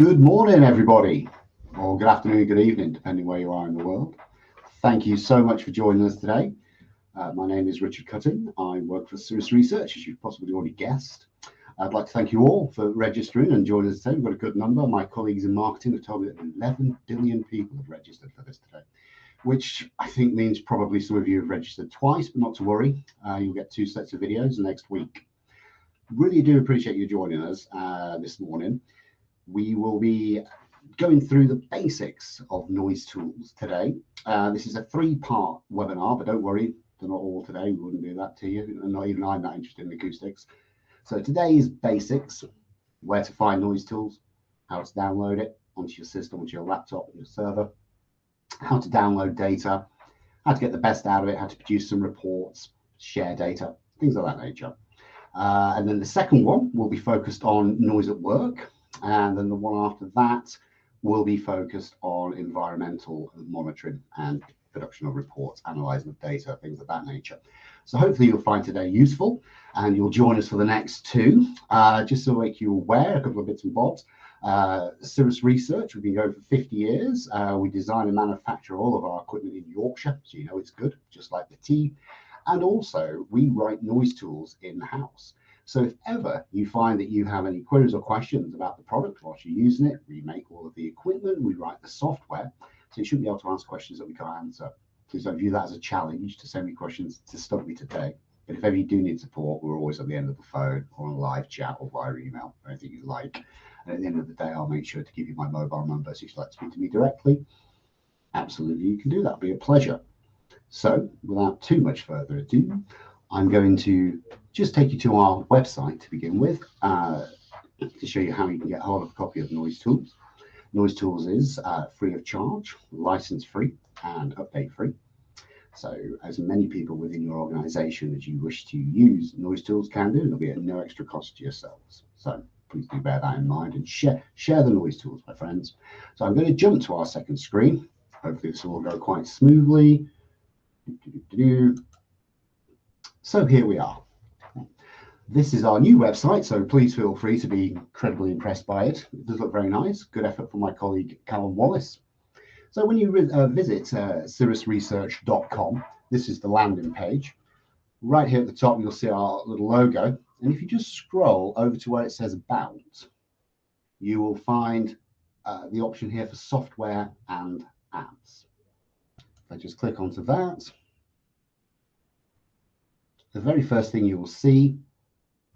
Good morning, everybody, or good afternoon, good evening, depending where you are in the world. Thank you so much for joining us today. My name is Richard Cutting. I work for Cirrus Research, as you've possibly already guessed. I'd like to thank you all for registering and joining us today. We've got a good number. My colleagues in marketing have told me that 11 billion people have registered for this today, which I think means probably some of you have registered twice, but not to worry. You'll get 2 sets of videos next week. Really do appreciate you joining us this morning. We will be going through the basics of NoiseTools today. This is a 3-part webinar, but don't worry, they're not all today. We wouldn't do that to you, and not even I'm that interested in acoustics. So today is basics: where to find NoiseTools, how to download it onto your system, onto your laptop, your server, how to download data, how to get the best out of it, how to produce some reports, share data, things of that nature. And then the second one will be focused on noise at work. And then the one after that will be focused on environmental monitoring and production of reports, analyzing of data, things of that nature. So hopefully you'll find today useful and you'll join us for the next 2. Just to make you aware, a couple of bits and bobs. Cirrus Research, we've been going for 50 years. We design and manufacture all of our equipment in Yorkshire, so you know it's good, just like the tea. And also we write NoiseTools in-house. So if ever you find that you have any queries or questions about the product whilst you're using it, we make all of the equipment, we write the software, so you shouldn't be able to ask questions that we can't answer. Please don't view that as a challenge to send me questions to stump me today. But if ever you do need support, we're always at the end of the phone or on a live chat or via email, anything you like. And at the end of the day, I'll make sure to give you my mobile number. So if you'd like to speak to me directly, absolutely you can do that. It'll be a pleasure. So without too much further ado, I'm going to just take you to our website to begin with, to show you how you can get hold of a copy of NoiseTools. NoiseTools is free of charge, license free, and update free. So as many people within your organization as you wish to use NoiseTools can do, there'll be at no extra cost to yourselves. So please do bear that in mind and share the NoiseTools, my friends. So I'm going to jump to our second screen. Hopefully this will go quite smoothly. So here we are. This is our new website, so please feel free to be incredibly impressed by it. It does look very nice. Good effort from my colleague Callum Wallace. So when you visit cirrusresearch.com, this is the landing page. Right here at the top, you'll see our little logo. And if you just scroll over to where it says About, you will find the option here for software and apps. If I just click onto that, the very first thing you will see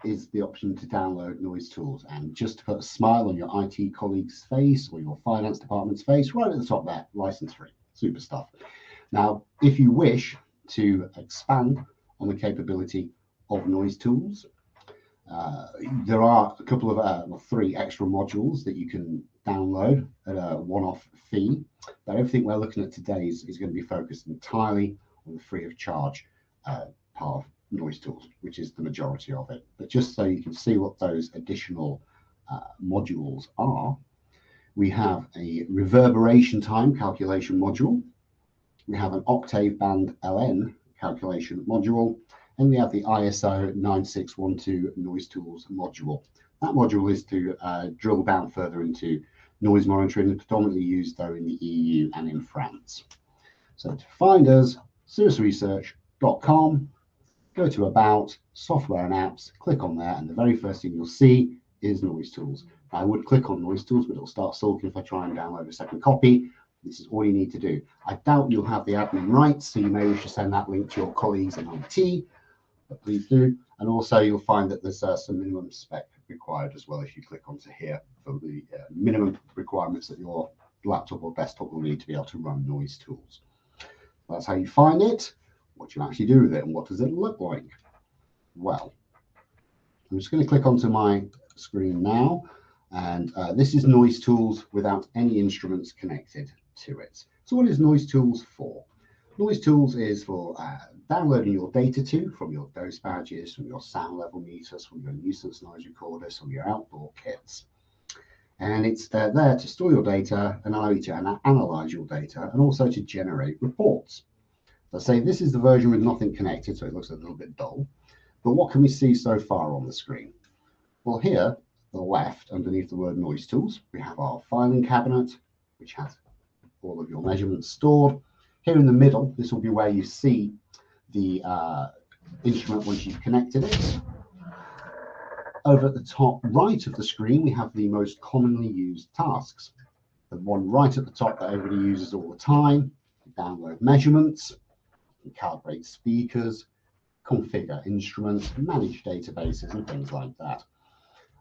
is the option to download NoiseTools, and just to put a smile on your IT colleague's face or your finance department's face, right at the top there, license free, super stuff. Now, if you wish to expand on the capability of NoiseTools, there are a couple of 3 extra modules that you can download at a one-off fee, but everything we're looking at today is going to be focused entirely on the free of charge part of NoiseTools, which is the majority of it. But just so you can see what those additional modules are, we have a reverberation time calculation module, we have an octave band LN calculation module, and we have the ISO 9612 NoiseTools module. That module is to drill down further into noise monitoring, predominantly used though in the EU and in France. So to find us, cirrusresearch.com, go to About, Software and Apps, click on there, and the very first thing you'll see is NoiseTools. I would click on NoiseTools, but it'll start sulking if I try and download a second copy. This is all you need to do. I doubt you'll have the admin rights, so you may wish to send that link to your colleagues in IT, but please do. And also you'll find that there's some minimum spec required as well if you click onto here for the minimum requirements that your laptop or desktop will need to be able to run NoiseTools. That's how you find it. What you actually do with it and what does it look like? Well, I'm just going to click onto my screen now, and this is NoiseTools without any instruments connected to it. So what is NoiseTools for? NoiseTools is for downloading your data from your dose badges, from your sound level meters, from your nuisance noise recorders, from your outdoor kits. And it's there to store your data and allow you to analyze your data and also to generate reports. Let's say this is the version with nothing connected, so it looks a little bit dull. But what can we see so far on the screen? Well, here, the left, underneath the word NoiseTools, we have our filing cabinet, which has all of your measurements stored. Here in the middle, this will be where you see the instrument once you've connected it. Over at the top right of the screen, we have the most commonly used tasks. The one right at the top that everybody uses all the time: download measurements, calibrate speakers, configure instruments, manage databases, and things like that.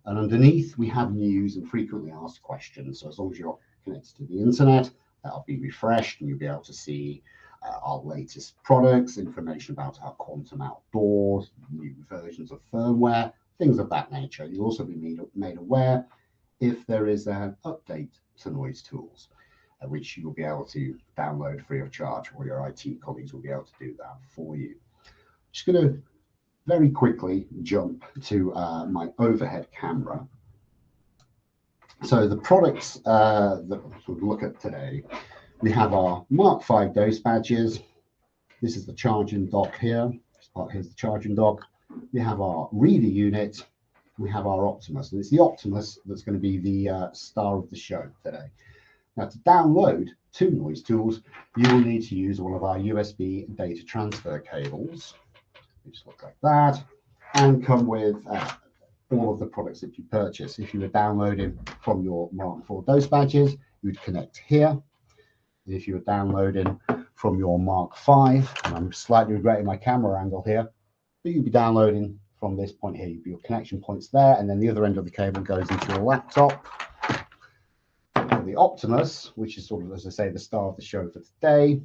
And underneath, we have news and frequently asked questions. So as long as you're connected to the internet, that'll be refreshed, and you'll be able to see our latest products, information about our quantum outdoors, new versions of firmware, things of that nature. You'll also be made aware if there is an update to NoiseTools, which you'll be able to download free of charge, or your IT colleagues will be able to do that for you. Just going to very quickly jump to my overhead camera. So the products that we'll look at today, we have our Mark V dose badges. This is the charging dock here. Here's the charging dock. We have our reader unit. We have our Optimus, and it's the Optimus that's going to be the star of the show today. Now, to download to NoiseTools, you will need to use one of our USB data transfer cables, which look like that, and come with all of the products that you purchase. If you were downloading from your Mark IV dose badges, you would connect here. If you were downloading from your Mark V, and I'm slightly regretting my camera angle here, but you'd be downloading from this point here. Your connection point's there, and then the other end of the cable goes into your laptop. The Optimus, which is sort of, as I say, the star of the show for today,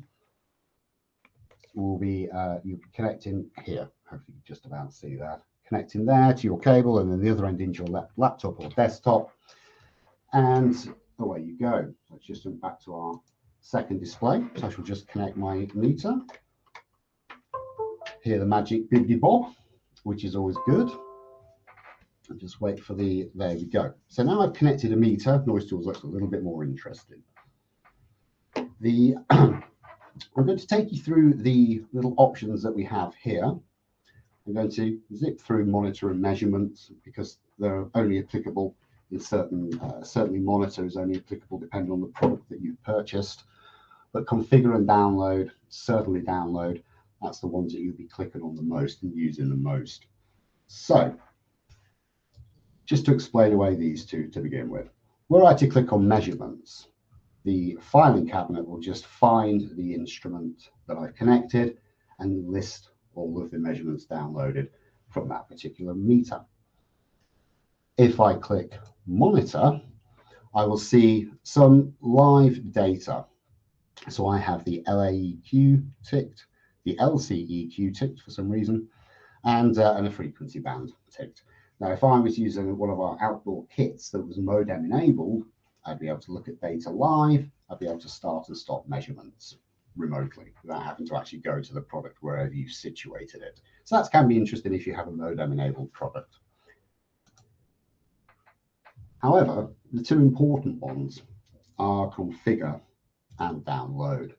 will be you'll be connecting here. Hopefully you just about see that. Connecting there to your cable, and then the other end into your laptop or desktop, and away you go. Let's just jump back to our second display. So I shall just connect my meter. Hear the magic bibbidi bob, which is always good. And just wait for the, there we go. So now I've connected a meter. NoiseTools looks a little bit more interesting. I'm going to take you through the little options that we have here. I'm going to zip through monitor and measurements because they're only applicable in certain, certainly monitor is only applicable depending on the product that you've purchased. But configure and download, certainly download. That's the ones that you'll be clicking on the most and using the most. So just to explain away these two to begin with, were I to click on measurements, the filing cabinet will just find the instrument that I've connected and list all of the measurements downloaded from that particular meter. If I click monitor, I will see some live data. So I have the LAEQ ticked, the LCEQ ticked for some reason, and a frequency band ticked. Now, if I was using one of our outdoor kits that was modem enabled, I'd be able to look at data live. I'd be able to start and stop measurements remotely without having to actually go to the product wherever you've situated it. So that can be interesting if you have a modem enabled product. However, the two important ones are configure and download.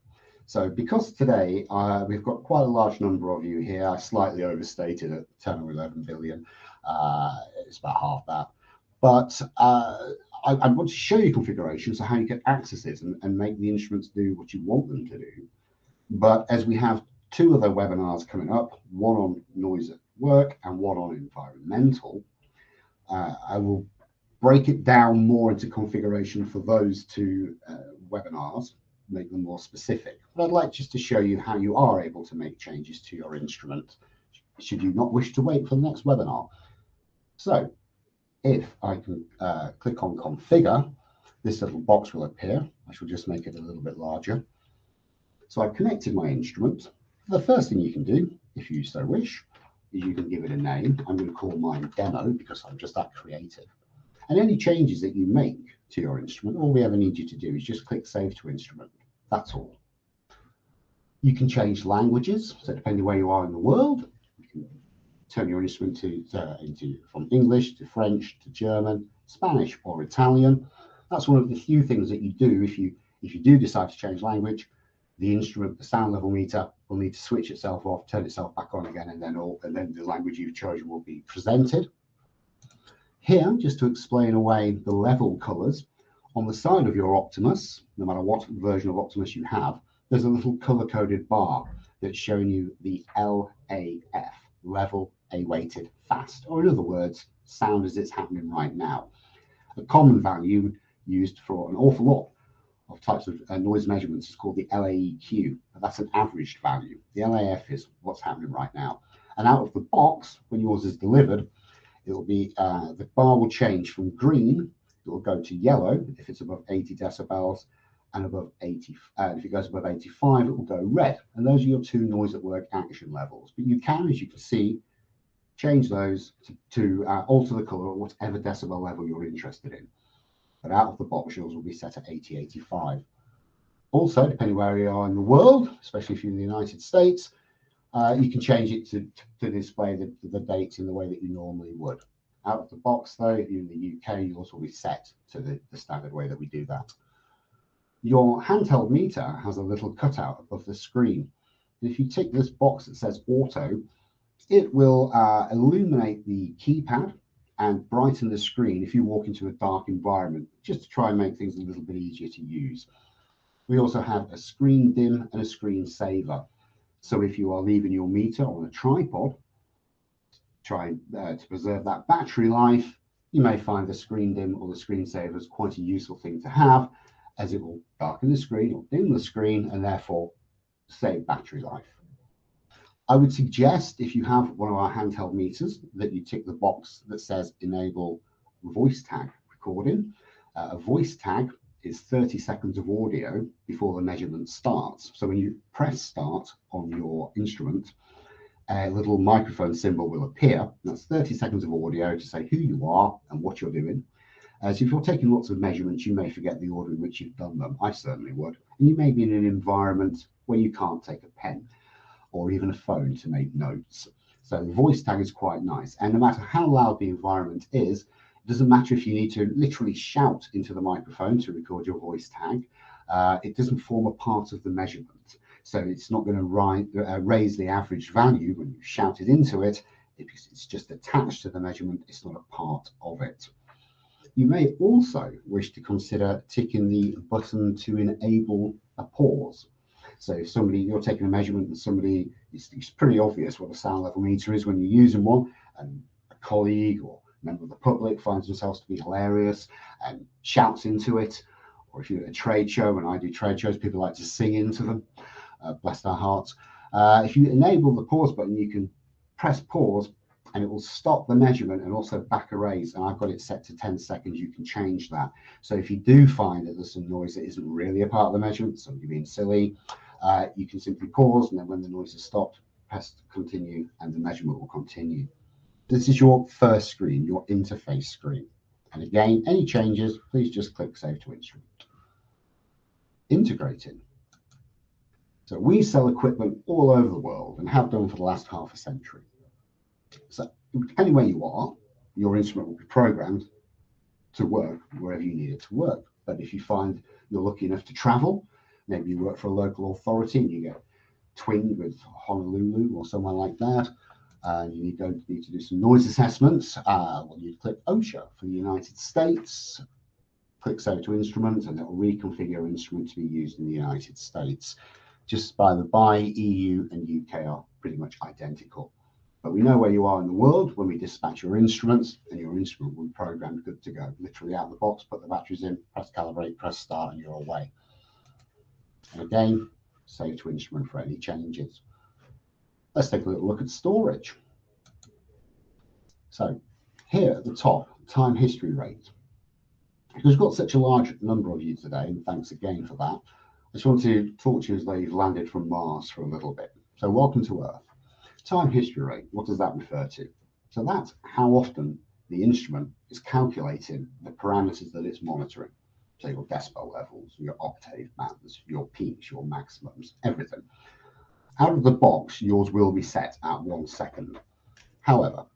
So because today we've got quite a large number of you here, I slightly overstated at 10 or 11 billion. It's about half that. But I want to show you configuration, so how you can access it and make the instruments do what you want them to do. But as we have two other webinars coming up, one on noise at work and one on environmental, I will break it down more into configuration for those two webinars, make them more specific. But I'd like just to show you how you are able to make changes to your instrument should you not wish to wait for the next webinar. So if I can click on configure, this little box will appear. I shall just make it a little bit larger. So I've connected my instrument. The first thing you can do, if you so wish, is you can give it a name. I'm going to call mine demo because I'm just that creative. And any changes that you make to your instrument, all we ever need you to do is just click Save to Instrument. That's all. You can change languages. So depending where you are in the world, you can turn your instrument from English to French to German, Spanish or Italian. That's one of the few things that you do if you do decide to change language. The instrument, the sound level meter, will need to switch itself off, turn itself back on again, and then the language you've chosen will be presented. Here, just to explain away the level colors, on the side of your Optimus, no matter what version of Optimus you have, there's a little color-coded bar that's showing you the LAF, level A-weighted fast, or in other words, sound as it's happening right now. A common value used for an awful lot of types of noise measurements is called the LAEQ. That's an averaged value. The LAF is what's happening right now. And out of the box, when yours is delivered, it'll be the bar will change from green, it will go to yellow if it's above 80 decibels, and above 80, if it goes above 85, it will go red. And those are your two noise at work action levels. But you can, as you can see, change those to alter the color at whatever decibel level you're interested in. But out of the box, yours will be set at 80, 85. Also, depending where you are in the world, especially if you're in the United States, you can change it to display the dates in the way that you normally would. Out of the box, though, if you're in the UK, yours will be set to the standard way that we do that. Your handheld meter has a little cutout above the screen. And if you tick this box that says auto, it will illuminate the keypad and brighten the screen if you walk into a dark environment, just to try and make things a little bit easier to use. We also have a screen dim and a screen saver. So if you are leaving your meter on a tripod, trying to preserve that battery life, you may find the screen dim or the screen saver is quite a useful thing to have, as it will darken the screen or dim the screen and therefore save battery life. I would suggest, if you have one of our handheld meters, that you tick the box that says enable voice tag recording. A voice tag is 30 seconds of audio before the measurement starts. So when you press start on your instrument, a little microphone symbol will appear. That's 30 seconds of audio to say who you are and what you're doing. So if you're taking lots of measurements, you may forget the order in which you've done them. I certainly would. And you may be in an environment where you can't take a pen or even a phone to make notes. So the voice tag is quite nice. And no matter how loud the environment is, it doesn't matter if you need to literally shout into the microphone to record your voice tag. It doesn't form a part of the measurement. So it's not going to raise the average value when you shout it into it, because it's just attached to the measurement. It's not a part of it. You may also wish to consider ticking the button to enable a pause. So if you're taking a measurement and it's pretty obvious what a sound level meter is when you're using one, and a colleague or a member of the public finds themselves to be hilarious and shouts into it, or if you're at a trade show, and I do trade shows, people like to sing into them, bless their hearts. If you enable the pause button, you can press pause and it will stop the measurement and also back erase. And I've got it set to 10 seconds. You can change that. So if you do find that there's some noise that isn't really a part of the measurement, somebody being silly, you can simply pause, and then when the noise is stopped, press continue, and the measurement will continue. This is your first screen, your interface screen. And again, any changes, please just click Save to Instrument. Integrating. So we sell equipment all over the world and have done for the last half a century. So depending where you are, your instrument will be programmed to work wherever you need it to work. But if you find you're lucky enough to travel, maybe you work for a local authority and you get twinned with Honolulu or somewhere like that, and you need to do some noise assessments, well, you click OSHA for the United States, click Save to Instrument, and it will reconfigure your instrument to be used in the United States. Just by the by, EU and UK are pretty much identical. But we know where you are in the world when we dispatch your instruments, and your instrument will be programmed good to go. Literally out of the box, put the batteries in, press calibrate, press start, and you're away. And again, Save to Instrument for any changes. Let's take a little look at storage. So here at the top, time history rate. Because we've got such a large number of you today, and thanks again for that, I just want to talk to you as though you've landed from Mars for a little bit. So welcome to Earth. Time history rate, what does that refer to? So that's how often the instrument is calculating the parameters that it's monitoring. So your decibel levels, your octave bands, your peaks, your maximums, everything. Out of the box, yours will be set at 1 second. However,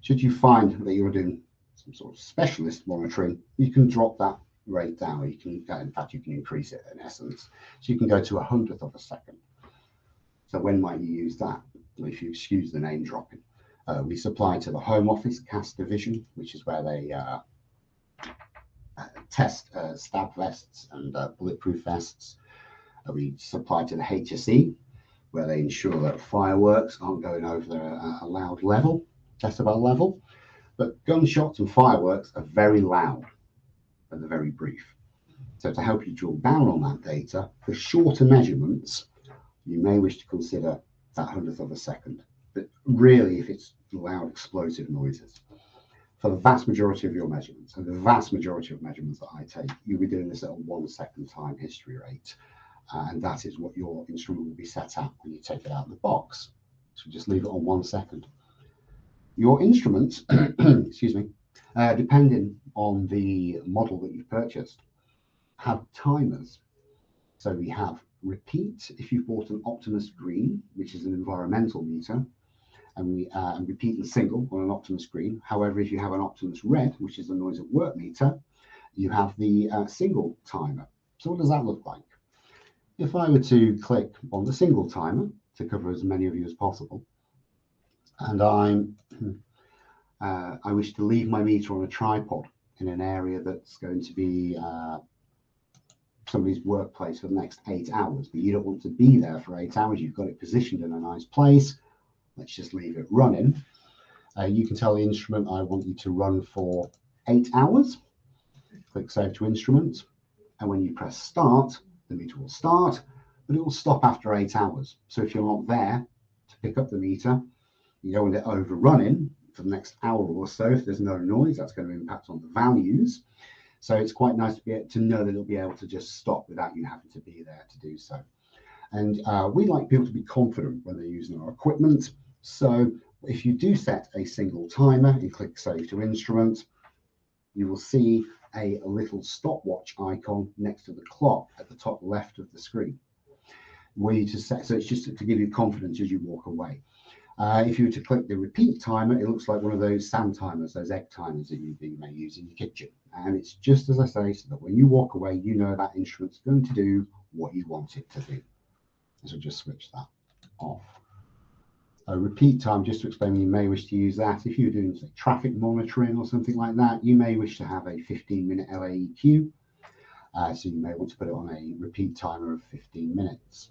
should you find that you're doing some sort of specialist monitoring, you can drop that rate down. In fact, you can increase it in essence. So you can go to 1/100 of a second. So when might you use that? If you excuse the name dropping. We supply to the Home Office CAS division, which is where they test stab vests and bulletproof vests. We supply to the HSE, where they ensure that fireworks aren't going over the allowed level, decibel level. But gunshots and fireworks are very loud and they're very brief. So to help you drill down on that data, for shorter measurements, you may wish to consider that 100th of a second. But really, if it's loud explosive noises, for the vast majority of your measurements, and the vast majority of measurements that I take, you'll be doing this at a 1 second time history rate. And that is what your instrument will be set at when you take it out of the box. So just leave it on 1 second. Your instruments, excuse me, depending on the model that you've purchased, have timers. So we have repeat if you've bought an Optimus Green, which is an environmental meter, and repeat and single on an Optimus Green. However, if you have an Optimus Red, which is a noise at work meter, you have the single timer. So what does that look like? If I were to click on the single timer to cover as many of you as possible, and I wish to leave my meter on a tripod in an area that's going to be somebody's workplace for the next 8 hours, but you don't want to be there for 8 hours, you've got it positioned in a nice place, let's just leave it running. You can tell the instrument I want you to run for 8 hours. Click Save to Instrument, and when you press Start, the meter will start, but it will stop after 8 hours. So if you're not there to pick up the meter, you don't want it overrunning for the next hour or so. If there's no noise, that's going to impact on the values. So it's quite nice to be able to know that it'll be able to just stop without you having to be there to do so. And we like people to be confident when they're using our equipment. So if you do set a single timer and click Save to Instrument, you will see a little stopwatch icon next to the clock at the top left of the screen. Where you to set, so it's just to give you confidence as you walk away. If you were to click the repeat timer, it looks like one of those sand timers, those egg timers that you may use in your kitchen. And it's just as I say, so that when you walk away, you know that instrument's going to do what you want it to do. So just switch that off. A repeat time, just to explain, you may wish to use that. If you're doing say, traffic monitoring or something like that, you may wish to have a 15-minute LAEQ. So you may want to put it on a repeat timer of 15 minutes.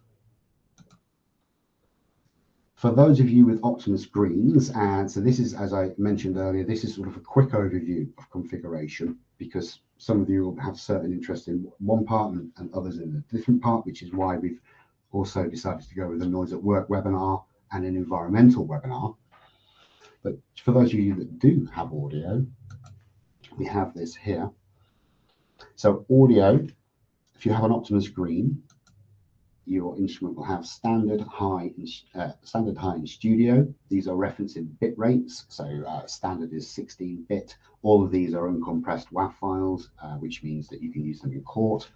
For those of you with Optimus Greens, and so this is, as I mentioned earlier, this is sort of a quick overview of configuration, because some of you will have certain interest in one part and others in a different part, which is why we've also decided to go with a Noise at Work webinar and an environmental webinar. But for those of you that do have audio, we have this here. So audio, if you have an Optimus Green, your instrument will have standard high in studio. These are referenced in bit rates. So standard is 16-bit. All of these are uncompressed WAV files, which means that you can use them in court.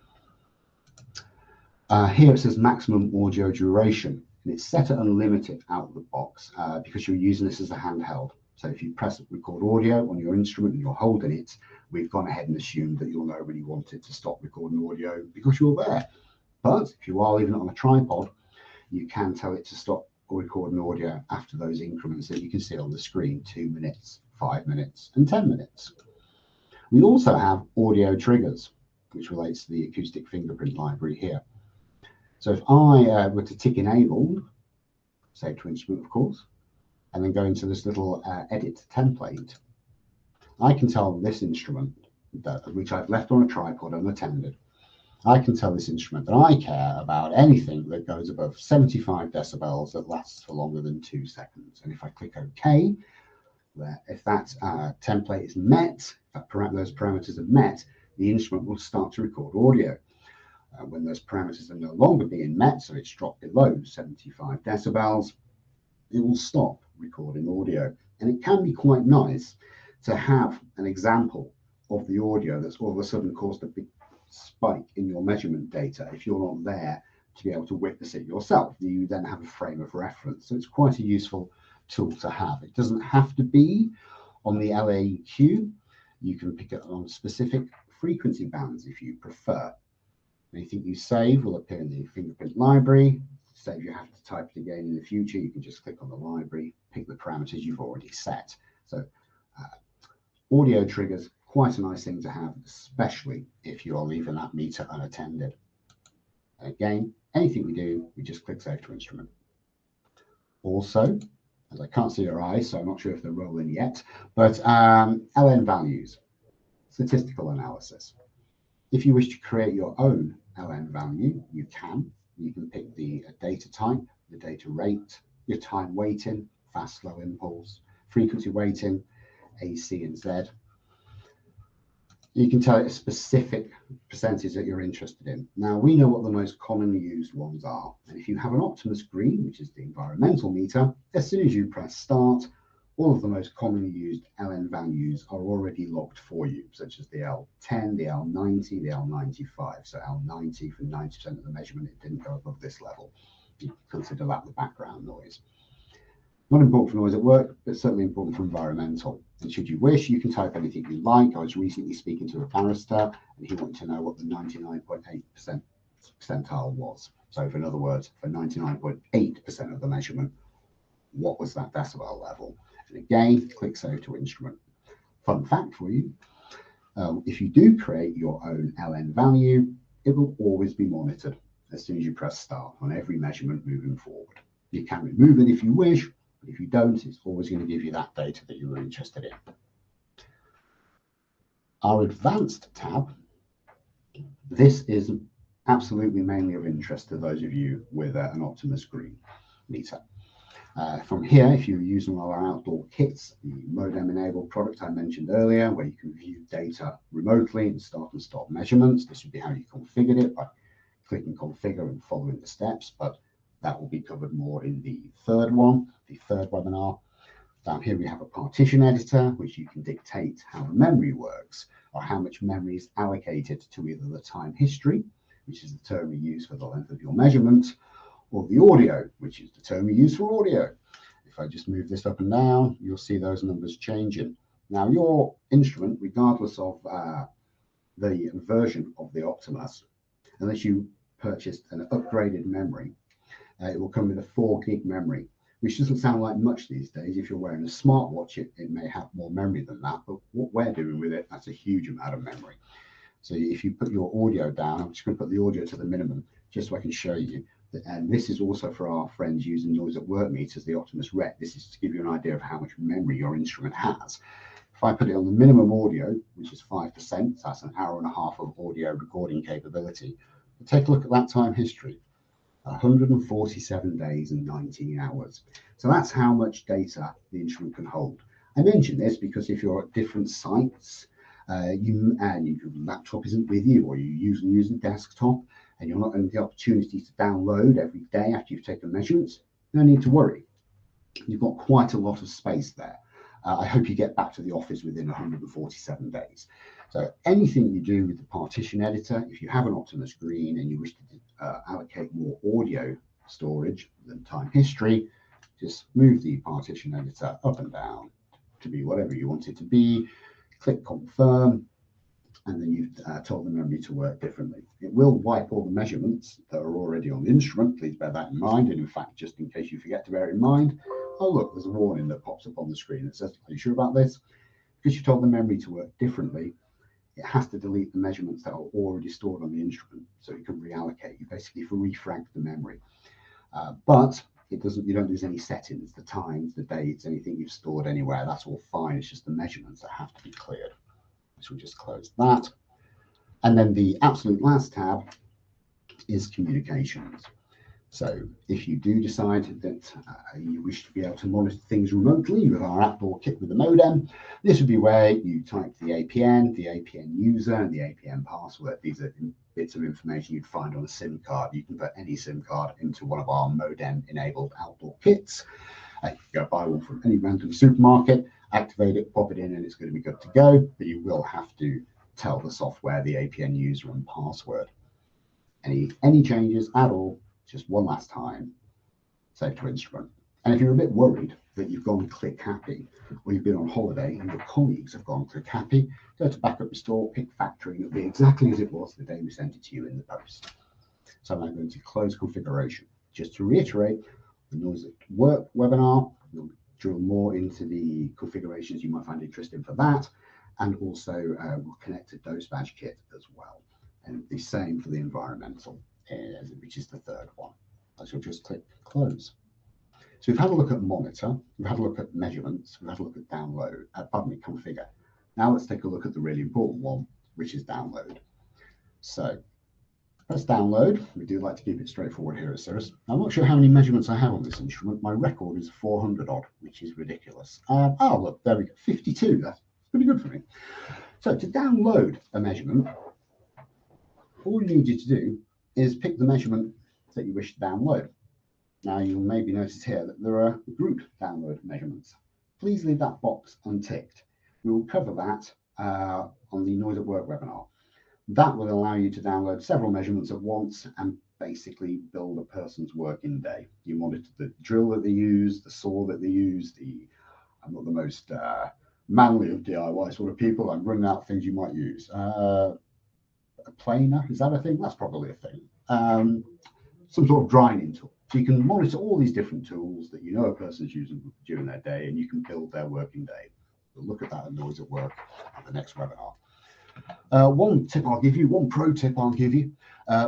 Here it says maximum audio duration, and it's set at unlimited out of the box because you're using this as a handheld. So if you press record audio on your instrument and you're holding it, we've gone ahead and assumed that you'll know when you want it to stop recording audio because you're there. But if you are leaving it on a tripod, you can tell it to stop recording audio after those increments that you can see on the screen, 2 minutes, 5 minutes, and 10 minutes. We also have audio triggers, which relates to the acoustic fingerprint library here. So if I were to tick enabled, save to instrument, of course, and then go into this little edit template, I can tell this instrument, which I've left on a tripod unattended, I can tell this instrument that I care about anything that goes above 75 decibels that lasts for longer than 2 seconds. And if I click OK, if that template is met, those parameters are met, the instrument will start to record audio. When those parameters are no longer being met, so it's dropped below 75 decibels, it will stop recording audio. And it can be quite nice to have an example of the audio that's all of a sudden caused a big spike in your measurement data. If you're not there to be able to witness it yourself, you then have a frame of reference. So it's quite a useful tool to have. It doesn't have to be on the LAEQ. You can pick it on specific frequency bands if you prefer. Anything you save will appear in the fingerprint library. save you have to type it again in the future, you can just click on the library, pick the parameters you've already set. So audio triggers, quite a nice thing to have, especially if you are leaving that meter unattended. And again, anything we do, we just click Save to Instrument. Also, as I can't see your eyes, so I'm not sure if they're rolling yet, but LN values, statistical analysis. If you wish to create your own LN value, you can. You can pick the data type, the data rate, your time weighting, fast, slow impulse, frequency weighting, AC and Z. You can tell it a specific percentage that you're interested in. Now, we know what the most commonly used ones are. And if you have an Optimus green, which is the environmental meter, as soon as you press start, all of the most commonly used LN values are already logged for you, such as the L10, the L90, the L95. So L90, for 90% of the measurement, it didn't go above this level. You consider that the background noise. Not important for noise at work, but certainly important for environmental. And should you wish, you can type anything you like. I was recently speaking to a barrister, and he wanted to know what the 99.8% percentile was. So, in other words, for 99.8% of the measurement, what was that decibel level? And again, click Save to Instrument. Fun fact for you, if you do create your own LN value, it will always be monitored as soon as you press start on every measurement moving forward. You can remove it if you wish, but if you don't, it's always going to give you that data that you were interested in. Our Advanced tab, this is absolutely mainly of interest to those of you with an Optimus Green meter. From here, if you're using one of our outdoor kits, the modem-enabled product I mentioned earlier, where you can view data remotely and start and stop measurements, this would be how you configured it by clicking Configure and following the steps, but that will be covered more in the third webinar. Down here we have a partition editor, which you can dictate how the memory works, or how much memory is allocated to either the time history, which is the term we use for the length of your measurement, or the audio, which is the term we use for audio. If I just move this up and down, you'll see those numbers changing. Now, your instrument, regardless of the version of the Optimus, unless you purchased an upgraded memory, it will come with a 4 gig memory, which doesn't sound like much these days. If you're wearing a smartwatch, it may have more memory than that, but what we're doing with it, that's a huge amount of memory. So if you put your audio down, I'm just going to put the audio to the minimum, just so I can show you. And this is also for our friends using noise at work meters, the Optimus Rec. This is to give you an idea of how much memory your instrument has. If I put it on the minimum audio, which is 5%, so that's an hour and a half of audio recording capability, but take a look at that time history. 147 days and 19 hours. So that's how much data the instrument can hold. I mention this because if you're at different sites, your laptop isn't with you, or you use a desktop, and you're not going to get the opportunity to download every day after you've taken measurements, no need to worry. You've got quite a lot of space there. I hope you get back to the office within 147 days. So anything you do with the partition editor, if you have an Optimus Green and you wish to allocate more audio storage than time history, just move the partition editor up and down to be whatever you want it to be, click Confirm, and then you've told the memory to work differently. It will wipe all the measurements that are already on the instrument. Please bear that in mind. And in fact, just in case you forget to bear in mind, oh look, there's a warning that pops up on the screen that says, are you sure about this? Because you told the memory to work differently, it has to delete the measurements that are already stored on the instrument, so it can reallocate. You basically refrag the memory. But it doesn't. You don't lose any settings, the times, the dates, anything you've stored anywhere. That's all fine. It's just the measurements that have to be cleared. So we just close that. And then the absolute last tab is communications. So if you do decide that you wish to be able to monitor things remotely with our outdoor kit with the modem, this would be where you type the APN user, and the APN password. These are bits of information you'd find on a SIM card. You can put any SIM card into one of our modem-enabled outdoor kits. You can go buy one from any random supermarket, activate it, pop it in, and it's going to be good to go. But you will have to tell the software the APN user and password. Any changes at all, just one last time, save to instrument. And if you're a bit worried that you've gone click happy, or you've been on holiday and your colleagues have gone click happy, go to backup restore, pick factory, and it'll be exactly as it was the day we sent it to you in the post. So I'm now going to close configuration. Just to reiterate, the Noise at Work webinar, we'll drill more into the configurations you might find interesting for that, and also we'll connect a dose badge kit as well. And the same for the environmental, which is the third one. I shall just click close. So we've had a look at monitor, we've had a look at measurements, we've had a look at download, configure. Now let's take a look at the really important one, which is download. So press download. We do like to keep it straightforward here at Cirrus. I'm not sure how many measurements I have on this instrument. My record is 400 odd, which is ridiculous. Oh, look, there we go, 52. That's pretty good for me. So to download a measurement, all you need you to do is pick the measurement that you wish to download. Now you'll maybe notice here that there are group download measurements. Please leave that box unticked. We will cover that on the Noise at Work webinar. That will allow you to download several measurements at once and basically build a person's working day. You monitor the drill that they use, the saw that they use. I'm not the most manly of DIY sort of people. I'm running out things you might use. A planer, is that a thing? That's probably a thing. Some sort of grinding tool. So you can monitor all these different tools that you know a person's using during their day, and you can build their working day. We'll look at that at Noise at Work at the next webinar. One tip I'll give you, one pro tip I'll give you,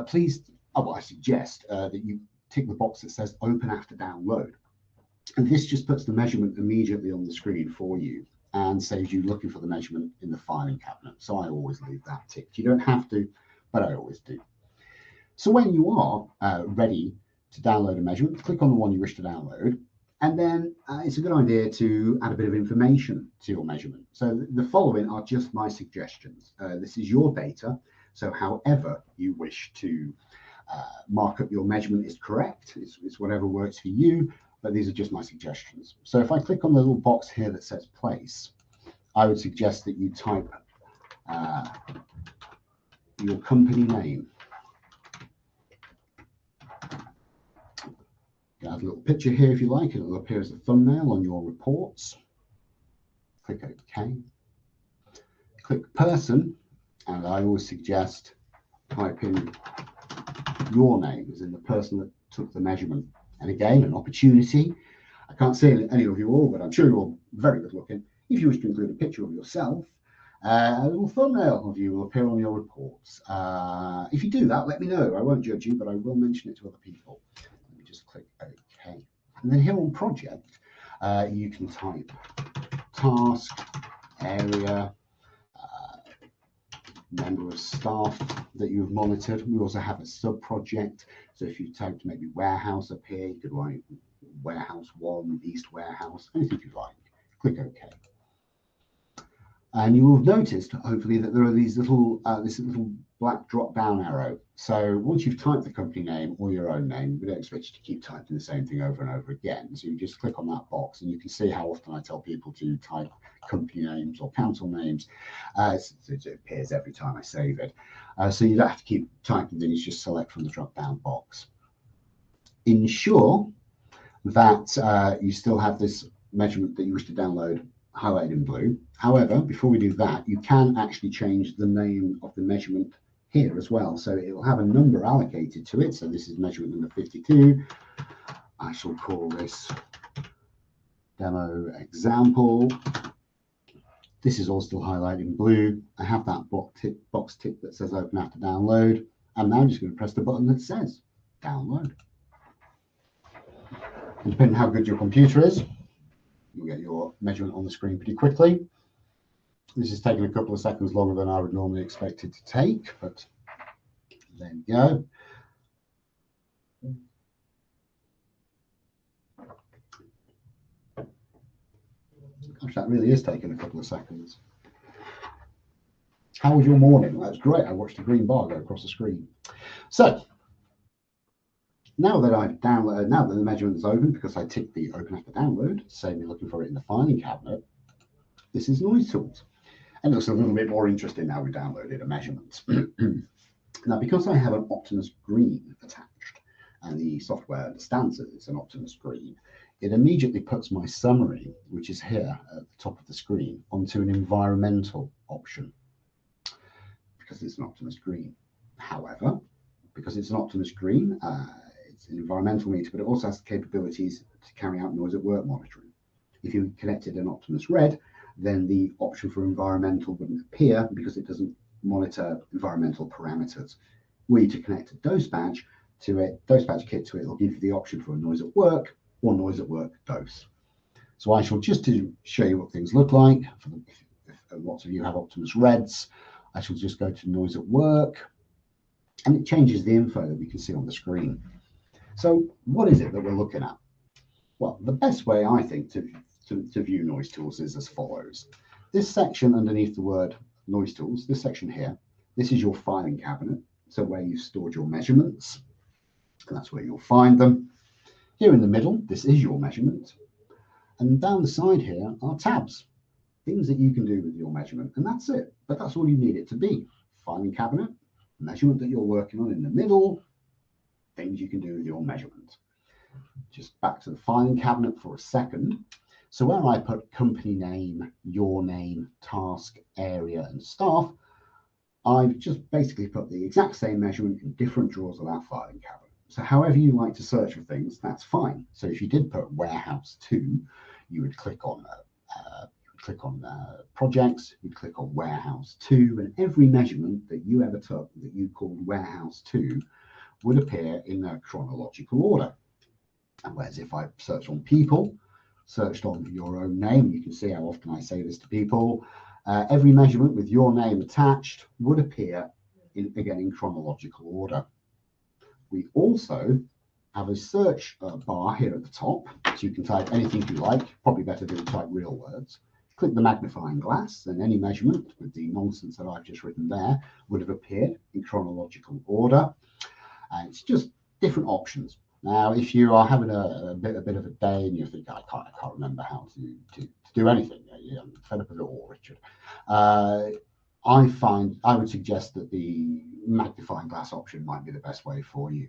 please, I suggest that you tick the box that says open after download. And this just puts the measurement immediately on the screen for you and saves you looking for the measurement in the filing cabinet. So I always leave that ticked. You don't have to, but I always do. So when you are ready to download a measurement, click on the one you wish to download, and then it's a good idea to add a bit of information to your measurement. So the following are just my suggestions. This is your data, so however you wish to mark up your measurement is correct. It's whatever works for you, but these are just my suggestions. So if I click on the little box here that says place, I would suggest that you type your company name. Add a little picture here if you like, and it'll appear as a thumbnail on your reports. Click OK. Click person, and I always suggest type in your name, as in the person that took the measurement. And again, an opportunity. I can't see any of you all, but I'm sure you're all very good looking. If you wish to include a picture of yourself, a little thumbnail of you will appear on your reports. If you do that, let me know. I won't judge you, but I will mention it to other people. Just click OK. And then here on project, you can type task, area, member of staff that you've monitored. We also have a sub-project. So if you typed maybe warehouse up here, you could write warehouse 1, east warehouse, anything you like. Click OK. And you will have noticed, hopefully, that there are these little, this little black drop-down arrow. So once you've typed the company name or your own name, we don't expect you to keep typing the same thing over and over again. So you just click on that box, and you can see how often I tell people to type company names or council names. It appears every time I save it. So you don't have to keep typing, then you just select from the drop-down box. Ensure that you still have this measurement that you wish to download highlighted in blue. However, before we do that, you can actually change the name of the measurement here as well. So it will have a number allocated to it. So this is measurement number 52. I shall call this demo example. This is all still highlighted in blue. I have that box tick that says open after download. I'm now just going to press the button that says download. And depending on how good your computer is, you'll get your measurement on the screen pretty quickly. This is taking a couple of seconds longer than I would normally expect it to take, but there you go. Gosh, that really is taking a couple of seconds. How was your morning? Well, that was great. I watched a green bar go across the screen. So now that I've downloaded, now that the measurement is open, because I ticked the open after download, save me looking for it in the filing cabinet, this is NoiseTools. And it looks a little bit more interesting now we've downloaded a measurement. Now, because I have an Optimus Green attached, and the software understands that it's an Optimus Green, it immediately puts my summary, which is here at the top of the screen, onto an environmental option, because it's an Optimus Green. However, because it's an Optimus Green, It's an environmental meter, but it also has the capabilities to carry out noise at work monitoring. If you connected an Optimus Red, then the option for environmental wouldn't appear because it doesn't monitor environmental parameters. Were you to connect a dose badge kit to it, it'll give you the option for a noise at work or noise at work dose. So I shall just to show you what things look like. If lots of you have Optimus Reds, I shall just go to noise at work, and it changes the info that we can see on the screen. So what is it that we're looking at? Well, the best way I think to view NoiseTools is as follows. This section underneath the word NoiseTools, this section here, this is your filing cabinet. So where you've stored your measurements, and that's where you'll find them. Here in the middle, this is your measurement. And down the side here are tabs, things that you can do with your measurement, and that's it. But that's all you need it to be. Filing cabinet, measurement that you're working on in the middle, things you can do with your measurement. Just back to the filing cabinet for a second. So where I put company name, your name, task, area, and staff, I've just basically put the exact same measurement in different drawers of that filing cabinet. So however you like to search for things, that's fine. So if you did put warehouse 2, you would click on projects, you'd click on warehouse 2, and every measurement that you ever took that you called warehouse 2 would appear in a chronological order. And whereas if I searched on people, searched on your own name, you can see how often I say this to people, every measurement with your name attached would appear again in chronological order. We also have a search bar here at the top, so you can type anything you like. Probably better to type real words. Click the magnifying glass, and any measurement with the nonsense that I've just written there would have appeared in chronological order. And it's just different options. Now, if you are having a bit of a day and you think, I can't remember how to do anything, I'm fed up of it all, Richard. I would suggest that the magnifying glass option might be the best way for you.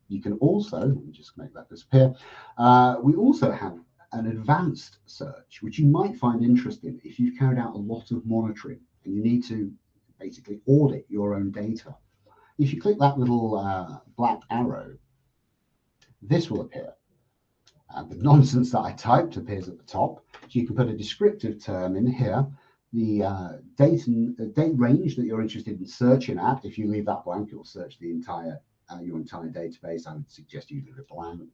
You can also, let me just make that disappear. We also have an advanced search, which you might find interesting if you've carried out a lot of monitoring and you need to basically audit your own data. If you click that little black arrow, this will appear. The nonsense that I typed appears at the top. So you can put a descriptive term in here, the date range that you're interested in searching at. If you leave that blank, it will search the entire your entire database. I would suggest you leave it blank.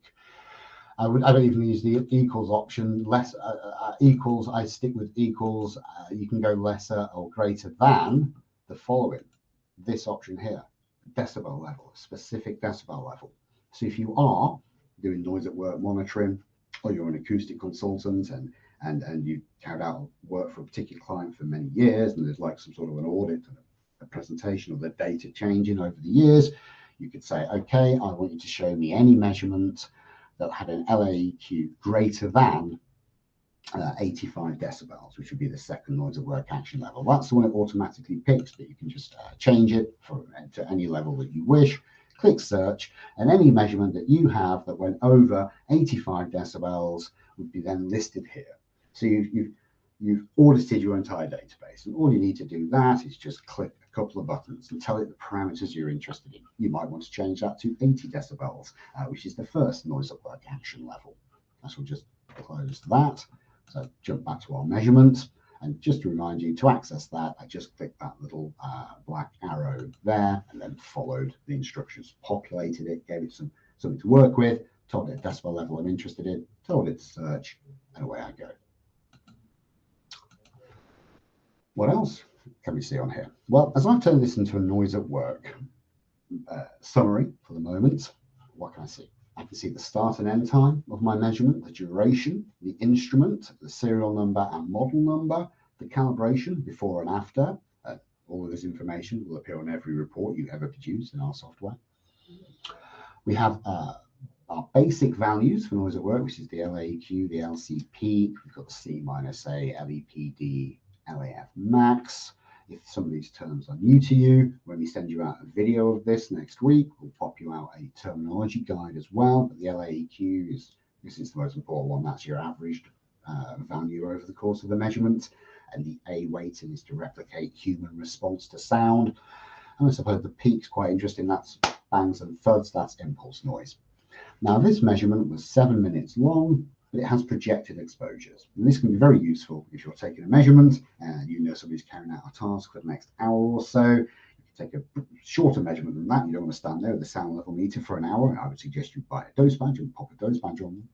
I don't even use the equals option. Equals, I stick with equals. You can go lesser or greater than the following. This option here, decibel level, specific decibel level. So if you are doing noise at work monitoring, or you're an acoustic consultant and you carried out work for a particular client for many years, and there's like some sort of an audit and a presentation of the data changing over the years, you could say, okay, I want you to show me any measurement that had an LAEQ greater than 85 decibels, which would be the second noise at work action level. That's the one it automatically picks, but you can just change it to any level that you wish. Click search, and any measurement that you have that went over 85 decibels would be then listed here. So you've audited your entire database, and all you need to do that is just click a couple of buttons and tell it the parameters you're interested in. You might want to change that to 80 decibels, which is the first noise at work action level. I shall just close that. So jump back to our measurement. And just to remind you, to access that, I just clicked that little black arrow there and then followed the instructions, populated it, gave it something to work with, told it decibel level I'm interested in, told it to search, and away I go. What else can we see on here? Well, as I've turned this into a noise at work summary for the moment, what can I see? I can see the start and end time of my measurement, the duration, the instrument, the serial number and model number, the calibration before and after. All of this information will appear on every report you ever produce in our software. We have our basic values for noise at work, which is the LAEQ, the LCP. We've got the C-A, LEPD, LAF max. If some of these terms are new to you, when we send you out a video of this next week, we'll pop you out a terminology guide as well. But the LAEQ this is the most important one. That's your averaged value over the course of the measurement. And the A weighting is to replicate human response to sound. And I suppose the peak's quite interesting. That's bangs and thuds. That's impulse noise. Now, this measurement was 7 minutes long, but it has projected exposures. And this can be very useful if you're taking a measurement and you know somebody's carrying out a task for the next hour or so. You can take a shorter measurement than that. You don't want to stand there with a sound level meter for an hour. I would suggest you buy a dose badge and pop a dose badge on them.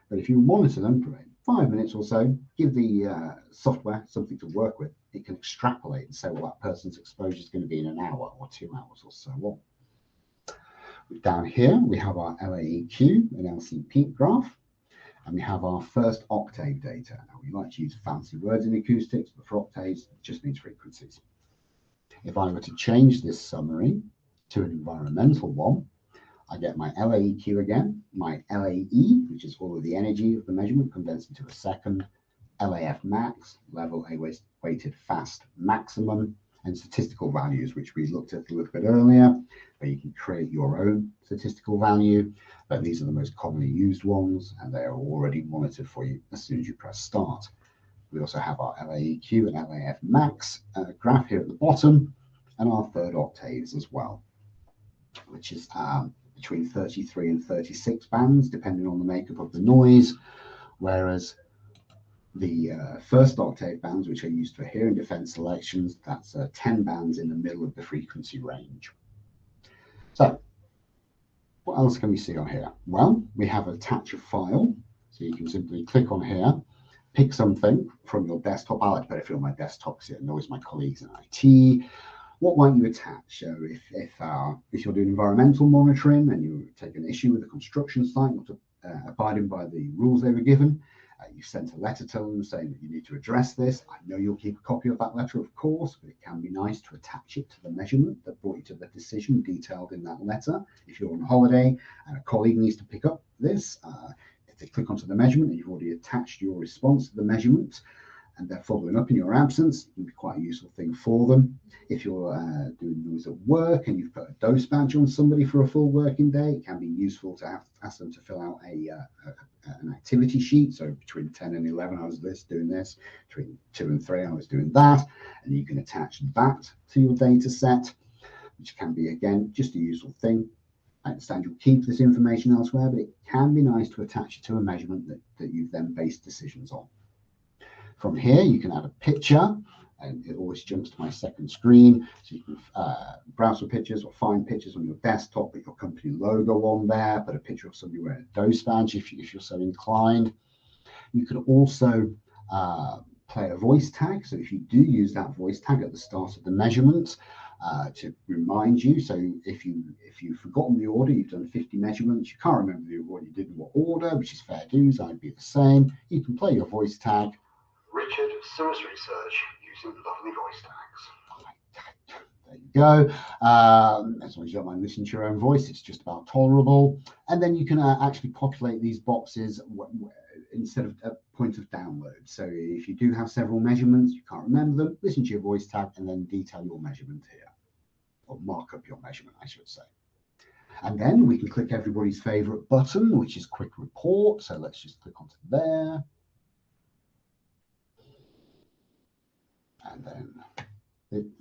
But if you monitor them for 5 minutes or so, give the software something to work with, it can extrapolate and say, well, that person's exposure is going to be in an hour or 2 hours or so on. Down here, we have our LAEQ and LC peak graph, and we have our first octave data. Now, we like to use fancy words in acoustics, but for octaves, it just means frequencies. If I were to change this summary to an environmental one, I get my LAEQ again, my LAE, which is all of the energy of the measurement condensed into a second, LAF max, level A weighted fast maximum, and statistical values, which we looked at a little bit earlier, where you can create your own statistical value, but these are the most commonly used ones, and they are already monitored for you as soon as you press start. We also have our LAEQ and LAF max graph here at the bottom, and our third octaves as well, which is between 33 and 36 bands, depending on the makeup of the noise, whereas the first octave bands, which are used for hearing defense selections, that's 10 bands in the middle of the frequency range. So what else can we see on here? Well, we have attach a file. So you can simply click on here, pick something from your desktop. I like to put it on my desktop because it annoys my colleagues in IT. What might you attach? So if you're doing environmental monitoring and you take an issue with a construction site, not abiding by the rules they were given, you sent a letter to them saying that you need to address this. I know you'll keep a copy of that letter, of course, but it can be nice to attach it to the measurement that brought you to the decision detailed in that letter. If you're on holiday and a colleague needs to pick up this, if they click onto the measurement and you've already attached your response to the measurement, and they're following up in your absence, it can be quite a useful thing for them. If you're doing noise at work and you've put a dose badge on somebody for a full working day, it can be useful to ask them to fill out an activity sheet. So between 10 and 11 hours doing this, between 2 and 3 hours doing that, and you can attach that to your data set, which can be, again, just a useful thing. I understand you'll keep this information elsewhere, but it can be nice to attach it to a measurement that you've then based decisions on. From here, you can add a picture, and it always jumps to my second screen. So you can browse for pictures or find pictures on your desktop, put your company logo on there, put a picture of somebody wearing a dose badge if you're so inclined. You can also play a voice tag. So if you do use that voice tag at the start of the measurement to remind you, so if you've forgotten the order, you've done 50 measurements, you can't remember what you did in what order, which is fair dues, I'd be the same. You can play your voice tag. Richard, Source Research, using lovely voice tags. There you go. As long as you don't mind listening to your own voice, it's just about tolerable. And then you can actually populate these boxes instead of a point of download. So if you do have several measurements, you can't remember them, listen to your voice tag and then detail your measurement here, or mark up your measurement, I should say. And then we can click everybody's favorite button, which is Quick Report. So let's just click onto there. And then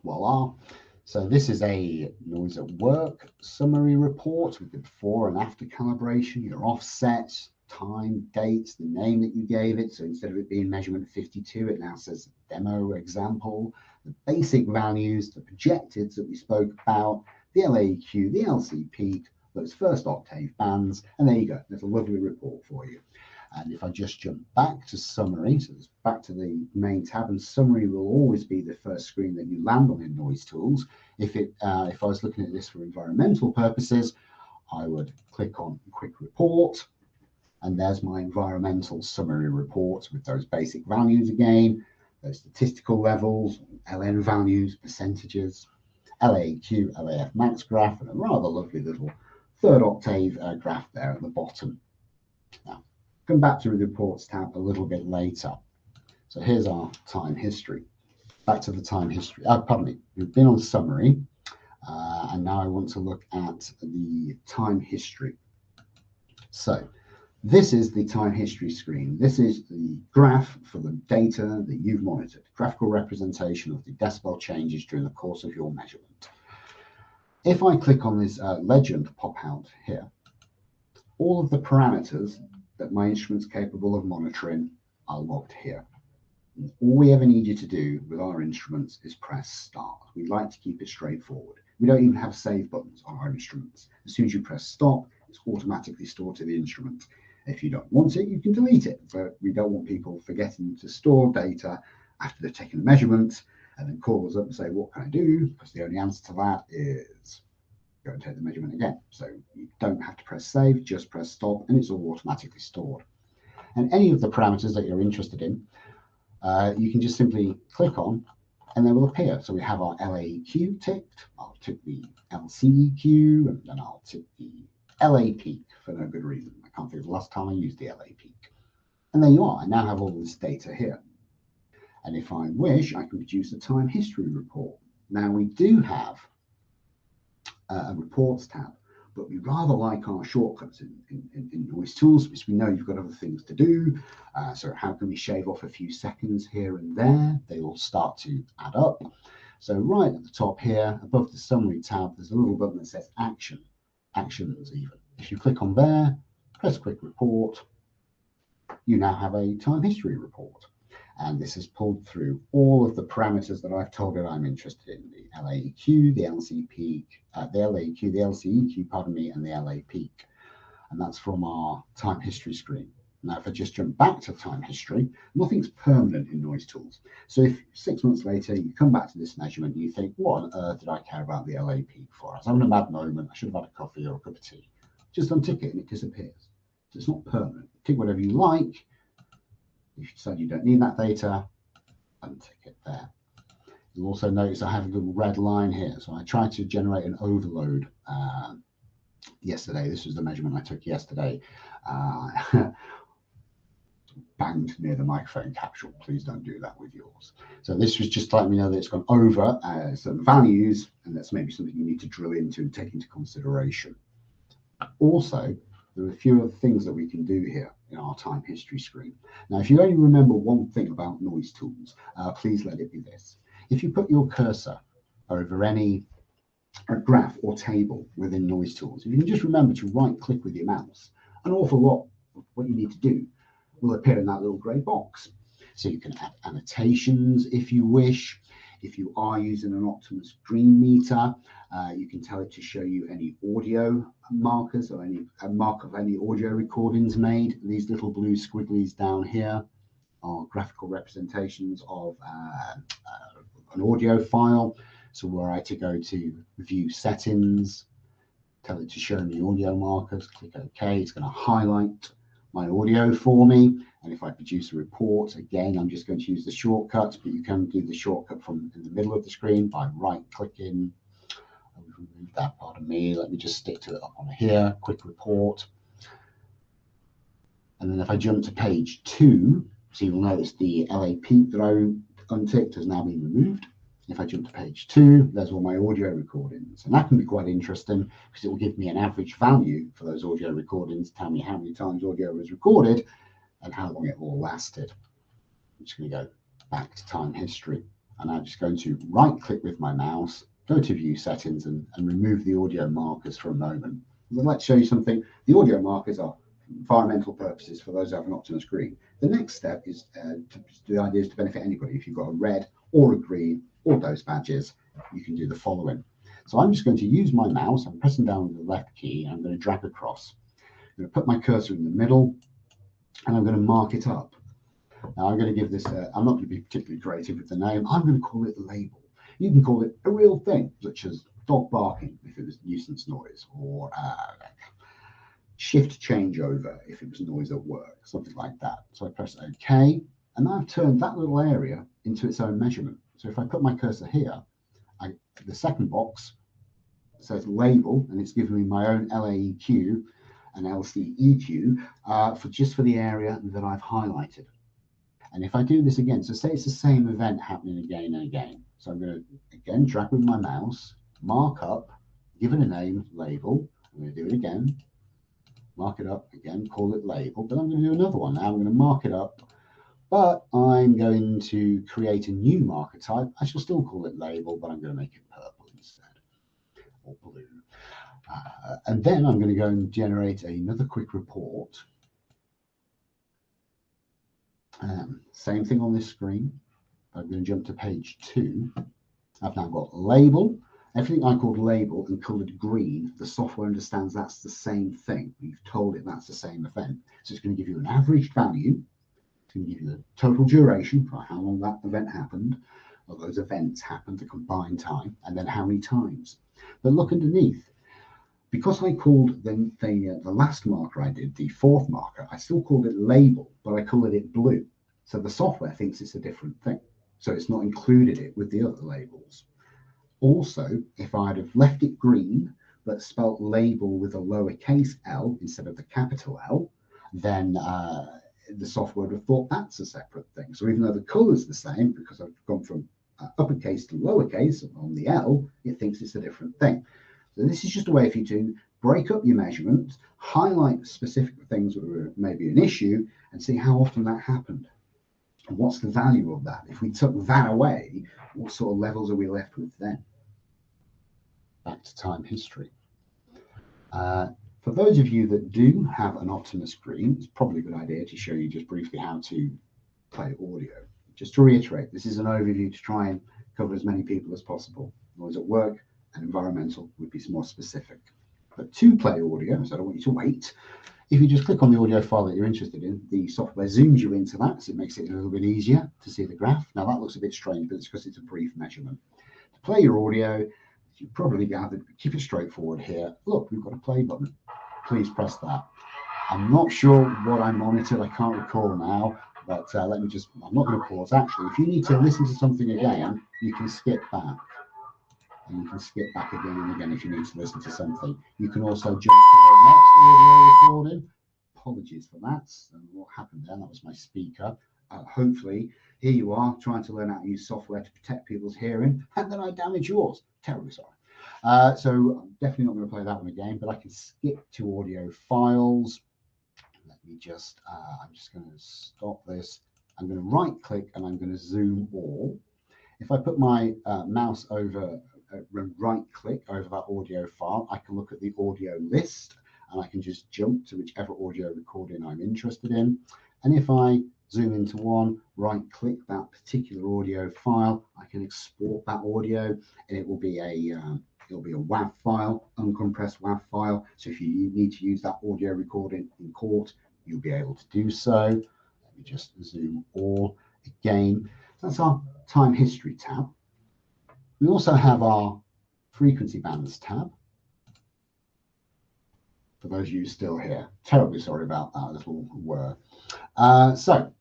voila. So this is a noise at work summary report with the before and after calibration, your offsets, time, dates, the name that you gave it. So instead of it being measurement 52, it now says demo example, the basic values, the projected that we spoke about, the LAEQ, the LC peak, those first octave bands, and there you go. There's a lovely report for you. And if I just jump back to summary, so it's back to the main tab, and summary will always be the first screen that you land on in NoiseTools. If I was looking at this for environmental purposes, I would click on Quick Report, and there's my environmental summary report with those basic values again, those statistical levels, LN values, percentages, LAQ, LAF max graph, and a rather lovely little third octave graph there at the bottom. Now, come back to the reports tab a little bit later. So here's our time history. Back to the time history. Pardon me, we've been on summary, and now I want to look at the time history. So this is the time history screen. This is the graph for the data that you've monitored, graphical representation of the decibel changes during the course of your measurement. If I click on this legend pop out here, all of the parameters that my instrument's capable of monitoring are logged here. And all we ever need you to do with our instruments is press start. We like to keep it straightforward. We don't even have save buttons on our instruments. As soon as you press stop, it's automatically stored to the instrument. If you don't want it, you can delete it, but we don't want people forgetting to store data after they've taken a measurement and then call us up and say, what can I do? Because the only answer to that is go and take the measurement again. So you don't have to press save, just press stop, and it's all automatically stored. And any of the parameters that you're interested in, you can just simply click on and they will appear. So we have our LAEQ ticked. I'll tick the LCEQ, and then I'll tick the LA peak for no good reason. I can't think of the last time I used the LA peak. And there you are. I now have all this data here. And if I wish, I can produce a time history report. Now we do have a reports tab, but we rather like our shortcuts in NoiseTools, because we know you've got other things to do. So how can we shave off a few seconds here and there? They all start to add up. So right at the top here, above the summary tab, there's a little button that says actions even. If you click on there, press quick report, you now have a time history report. And this has pulled through all of the parameters that I've told it I'm interested in: the LAEQ, the LAEQ, the LCEQ, pardon me, and the LA peak. And that's from our time history screen. Now, if I just jump back to time history, nothing's permanent in NoiseTools. So if 6 months later you come back to this measurement and you think, what on earth did I care about the LA peak for? I was having a bad moment, I should have had a coffee or a cup of tea. Just untick it and it disappears. So it's not permanent. Tick whatever you like. If you decide you don't need that data, untick it there. You'll also notice I have a little red line here. So I tried to generate an overload yesterday. This was the measurement I took yesterday. Banged near the microphone capsule. Please don't do that with yours. So this was just letting me know that it's gone over certain values, and that's maybe something you need to drill into and take into consideration. Also, there are a few other things that we can do here in our time history screen. Now, if you only remember one thing about NoiseTools, please let it be this. If you put your cursor over any graph or table within NoiseTools, if you can just remember to right-click with your mouse, an awful lot of what you need to do will appear in that little grey box. So you can add annotations if you wish. If you are using an Optimus Green meter, you can tell it to show you any audio markers or any mark of any audio recordings made. These little blue squigglies down here are graphical representations of an audio file. So were I to go to view settings, tell it to show me audio markers, click OK, it's going to highlight my audio for me. And if I produce a report, again, I'm just going to use the shortcut, but you can do the shortcut from in the middle of the screen by right-clicking. I've removed that part of me. Let me just stick to it up on here, quick report. And then if I jump to page 2, so you'll notice the LA peak that I unticked has now been removed. If I jump to page 2, there's all my audio recordings. And that can be quite interesting because it will give me an average value for those audio recordings, tell me how many times audio was recorded and how long it all lasted. I'm just going to go back to time history. And I'm just going to right-click with my mouse, go to view settings and remove the audio markers for a moment. I'd like to show you something. The audio markers are for environmental purposes for those who have an Optimus Green. The next step is the idea is to benefit anybody. If you've got a red or a green or those badges, you can do the following. So I'm just going to use my mouse. I'm pressing down with the left key and I'm going to drag across. I'm going to put my cursor in the middle and I'm going to mark it up. Now I'm going to give this, I'm not going to be particularly creative with the name. I'm going to call it label. You can call it a real thing, such as dog barking if it was nuisance noise, or shift changeover if it was noise at work, something like that. So I press OK, and I've turned that little area into its own measurement. So if I put my cursor here, the second box says label, and it's giving me my own LAEQ and LCEQ for the area that I've highlighted. And if I do this again, so say it's the same event happening again and again. So I'm going to, again, drag with my mouse, mark up, give it a name, label. I'm going to do it again, mark it up, again, call it label. But I'm going to do another one now. I'm going to mark it up, but I'm going to create a new marker type. I shall still call it label, but I'm going to make it purple instead, or blue. And then I'm going to go and generate another quick report. Same thing on this screen. I'm going to jump to page 2. I've now got label. Everything I called label and colored green, the software understands that's the same thing. We've told it that's the same event. So it's going to give you an averaged value. It's going to give you the total duration for how long that event happened, or those events happened, the combined time, and then how many times. But look underneath. Because I called the last marker I did, the 4th marker, I still called it label, but I colored it blue. So the software thinks it's a different thing. So it's not included it with the other labels. Also, if I'd have left it green, but spelt label with a lowercase l instead of the capital L, then the software would have thought that's a separate thing. So even though the color's the same, because I've gone from uppercase to lowercase on the L, it thinks it's a different thing. So this is just a way for you to break up your measurements, highlight specific things that were maybe an issue, and see how often that happened. And what's the value of that? If we took that away, what sort of levels are we left with then? Back to time history. For those of you that do have an Optimus screen, it's probably a good idea to show you just briefly how to play audio. Just to reiterate, this is an overview to try and cover as many people as possible. Noise at work and environmental would be more specific. But to play audio, so I don't want you to wait, if you just click on the audio file that you're interested in, the software zooms you into that, so it makes it a little bit easier to see the graph. Now that looks a bit strange, but it's because it's a brief measurement. To play your audio, you probably gathered, keep it straightforward here. Look, we've got a play button. Please press that. I'm not sure what I monitored, I can't recall now, but I'm not going to pause. Actually, if you need to listen to something again, you can skip back. And you can skip back again and again if you need to listen to something. You can also jump to the next audio recording. Apologies for that. What happened there? That was my speaker. Hopefully, here you are trying to learn how to use software to protect people's hearing, and then I damage yours. Terribly sorry. So I'm definitely not going to play that one again, but I can skip to audio files. Let me just, I'm just going to stop this. I'm going to right click and I'm going to zoom all. If I put my mouse over, right click over that audio file, I can look at the audio list and I can just jump to whichever audio recording I'm interested in. And if I zoom into one, right click that particular audio file, I can export that audio and it will be a WAV file, uncompressed WAV file. So if you need to use that audio recording in court, you'll be able to do so. Let me just zoom all again. So that's our time history tab. We also have our frequency bands tab. For those of you still here, terribly sorry about that little whir. So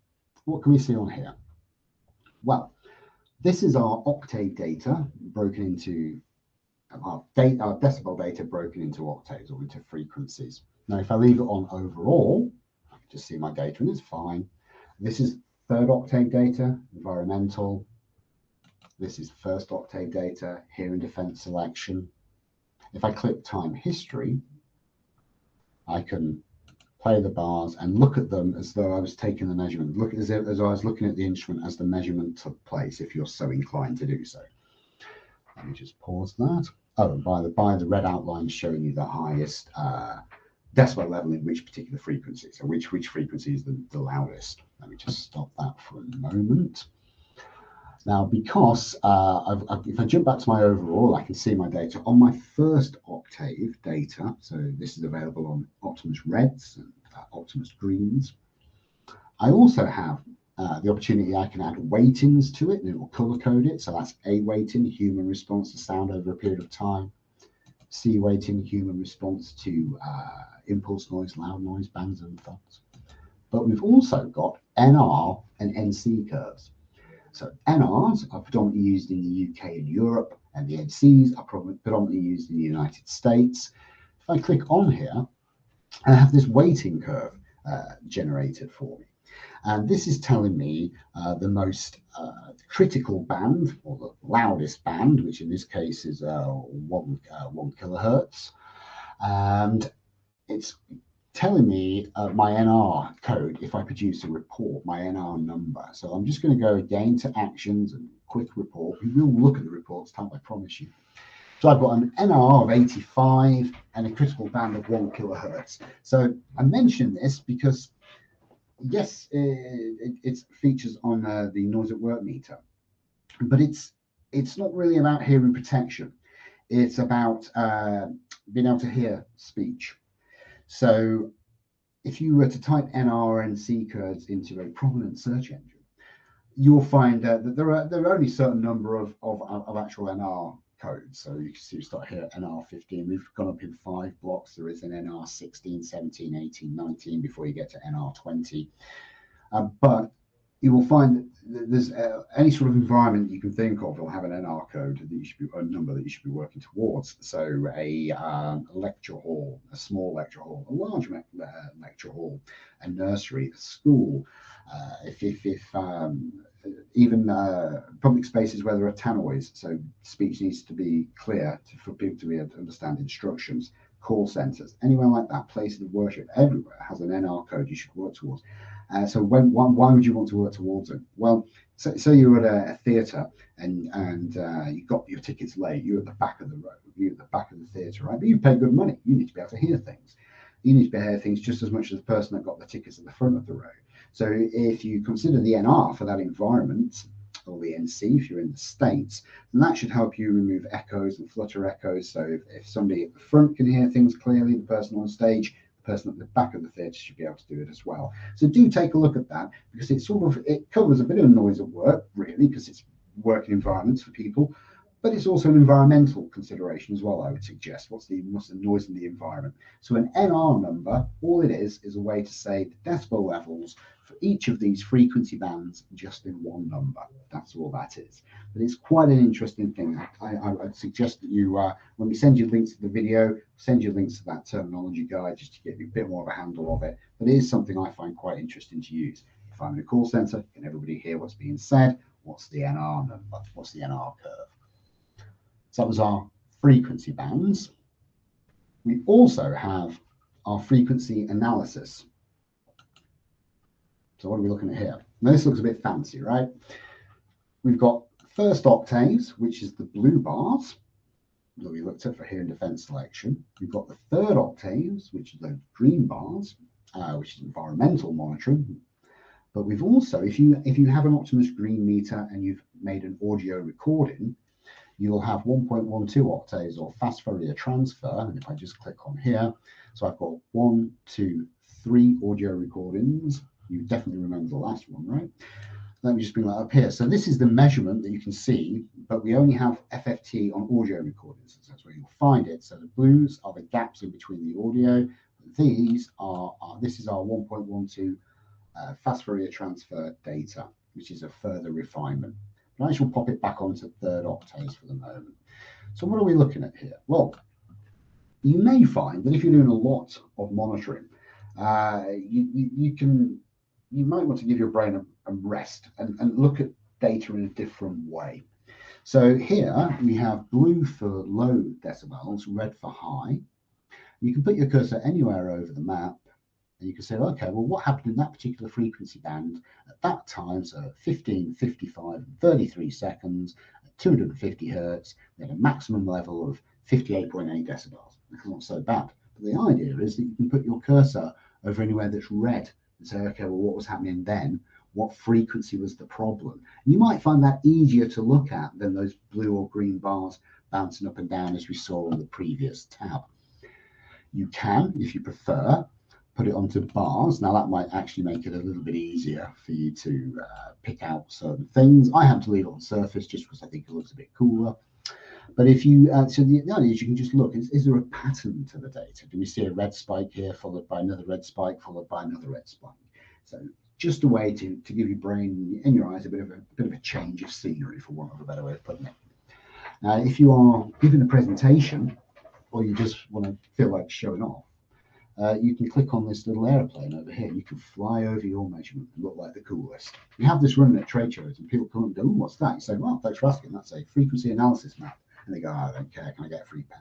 what can we see on here? Well, this is our octave data broken into our decibel data broken into octaves or into frequencies. Now, if I leave it on overall, I can just see my data and it's fine. This is 3rd octave data, environmental. This is 1st octave data, hearing defense selection. If I click time history, I can play the bars and look at them as though I was taking the measurement. Look as I was looking at the instrument as the measurement took place, if you're so inclined to do so. Let me just pause that. Oh, and by the red outline showing you the highest decibel level in which particular frequency. So which frequency is the loudest. Let me just stop that for a moment. Now, because if I jump back to my overall, I can see my data on my 1st octave data. So this is available on Optimus Reds and Optimus Greens. I also have the opportunity I can add weightings to it and it will color code it. So that's A weighting, human response to sound over a period of time. C weighting, human response to impulse noise, loud noise, bands and thumps. But we've also got NR and NC curves. So NRs are predominantly used in the UK and Europe, and the NCs are predominantly used in the United States. If I click on here, I have this weighting curve generated for me. And this is telling me the most critical band, or the loudest band, which in this case is 1 kilohertz. And it's telling me my NR code if I produce a report, my NR number. So I'm just going to go again to actions and quick report. We will look at the reports tab, I promise you. So I've got an NR of 85 and a critical band of 1 kilohertz. So I mention this because, yes, it's features on the Noise at Work meter, but it's not really about hearing protection. It's about being able to hear speech. So if you were to type NR and C codes into a prominent search engine, you'll find that there are only a certain number of actual NR codes. So you can see we start here at NR15. We've gone up in 5 blocks. There is an NR16, 17, 18, 19 before you get to NR20. But you will find that there's any sort of environment that you can think of will have an NR code that you should be, a number that you should be working towards. So a lecture hall, a small lecture hall, a large lecture hall, a nursery, a school. Even public spaces where there are tannoys, so speech needs to be clear for people to be able to understand instructions. Call centres, anywhere like that, places of worship, everywhere has an NR code you should work towards. So why would you want to work towards it? Well, so you're at a theatre and you got your tickets late. You're at the back of the row. You're at the back of the theatre, right? But you pay good money. You need to be able to hear things. You need to be able to hear things just as much as the person that got the tickets at the front of the row. So if you consider the NR for that environment, or the NC if you're in the States, then that should help you remove echoes and flutter echoes. So if somebody at the front can hear things clearly, the person on stage, the person at the back of the theatre should be able to do it as well. So do take a look at that, because it covers a bit of noise at work, really, because it's working environments for people. But it's also an environmental consideration as well, I would suggest. What's the noise in the environment? So an NR number, all it is a way to say the decibel levels for each of these frequency bands just in one number. That's all that is. But it's quite an interesting thing. I'd suggest that you, when we send you links to the video, send you links to that terminology guide just to give you a bit more of a handle of it. But it is something I find quite interesting to use. If I'm in a call center, can everybody hear what's being said? What's the NR number? What's the NR curve? So that was our frequency bands. We also have our frequency analysis. So what are we looking at here? Now this looks a bit fancy, right? We've got first octaves, which is the blue bars that we looked at for hearing defense selection. We've got the third octaves, which are the green bars, which is environmental monitoring. But we've also, if you have an Optimus Green meter and you've made an audio recording, you'll have 1.12 octaves or fast Fourier transfer. And if I just click on here, so I've got 1, 2, 3 audio recordings. You definitely remember the last one, right? Let me just bring that up here. So this is the measurement that you can see, but we only have FFT on audio recordings. So that's where you'll find it. So the blues are the gaps in between the audio. These are this is our 1.12 fast Fourier transfer data, which is a further refinement. But I shall pop it back onto third octaves for the moment. So what are we looking at here? Well, you may find that if you're doing a lot of monitoring, you might want to give your brain a rest and look at data in a different way. So here we have blue for low decibels, red for high. You can put your cursor anywhere over the map, and you can say, okay, well, what happened in that particular frequency band at that time? So 15, 55, and 33 seconds at 250 hertz, we had a maximum level of 58.8 decibels. That's not so bad. But the idea is that you can put your cursor over anywhere that's red and say, okay, well, what was happening then? What frequency was the problem? And you might find that easier to look at than those blue or green bars bouncing up and down as we saw on the previous tab. You can, if you prefer, put it onto bars. Now that might actually make it a little bit easier for you to pick out certain things. I have to leave it on surface just because I think it looks a bit cooler. But if you, so the idea is you can just look, is there a pattern to the data? Do we see a red spike here followed by another red spike followed by another red spike? So just a way to give your brain and your eyes a bit of a change of scenery, for want of a better way of putting it. Now, if you are giving a presentation or you just want to feel like showing off, you can click on this little airplane over here. You can fly over your measurement and look like the coolest. We have this running at trade shows and people come and go, what's that? You say, well, thanks for asking. That's a frequency analysis map. And they go, I don't care. Can I get a free pen?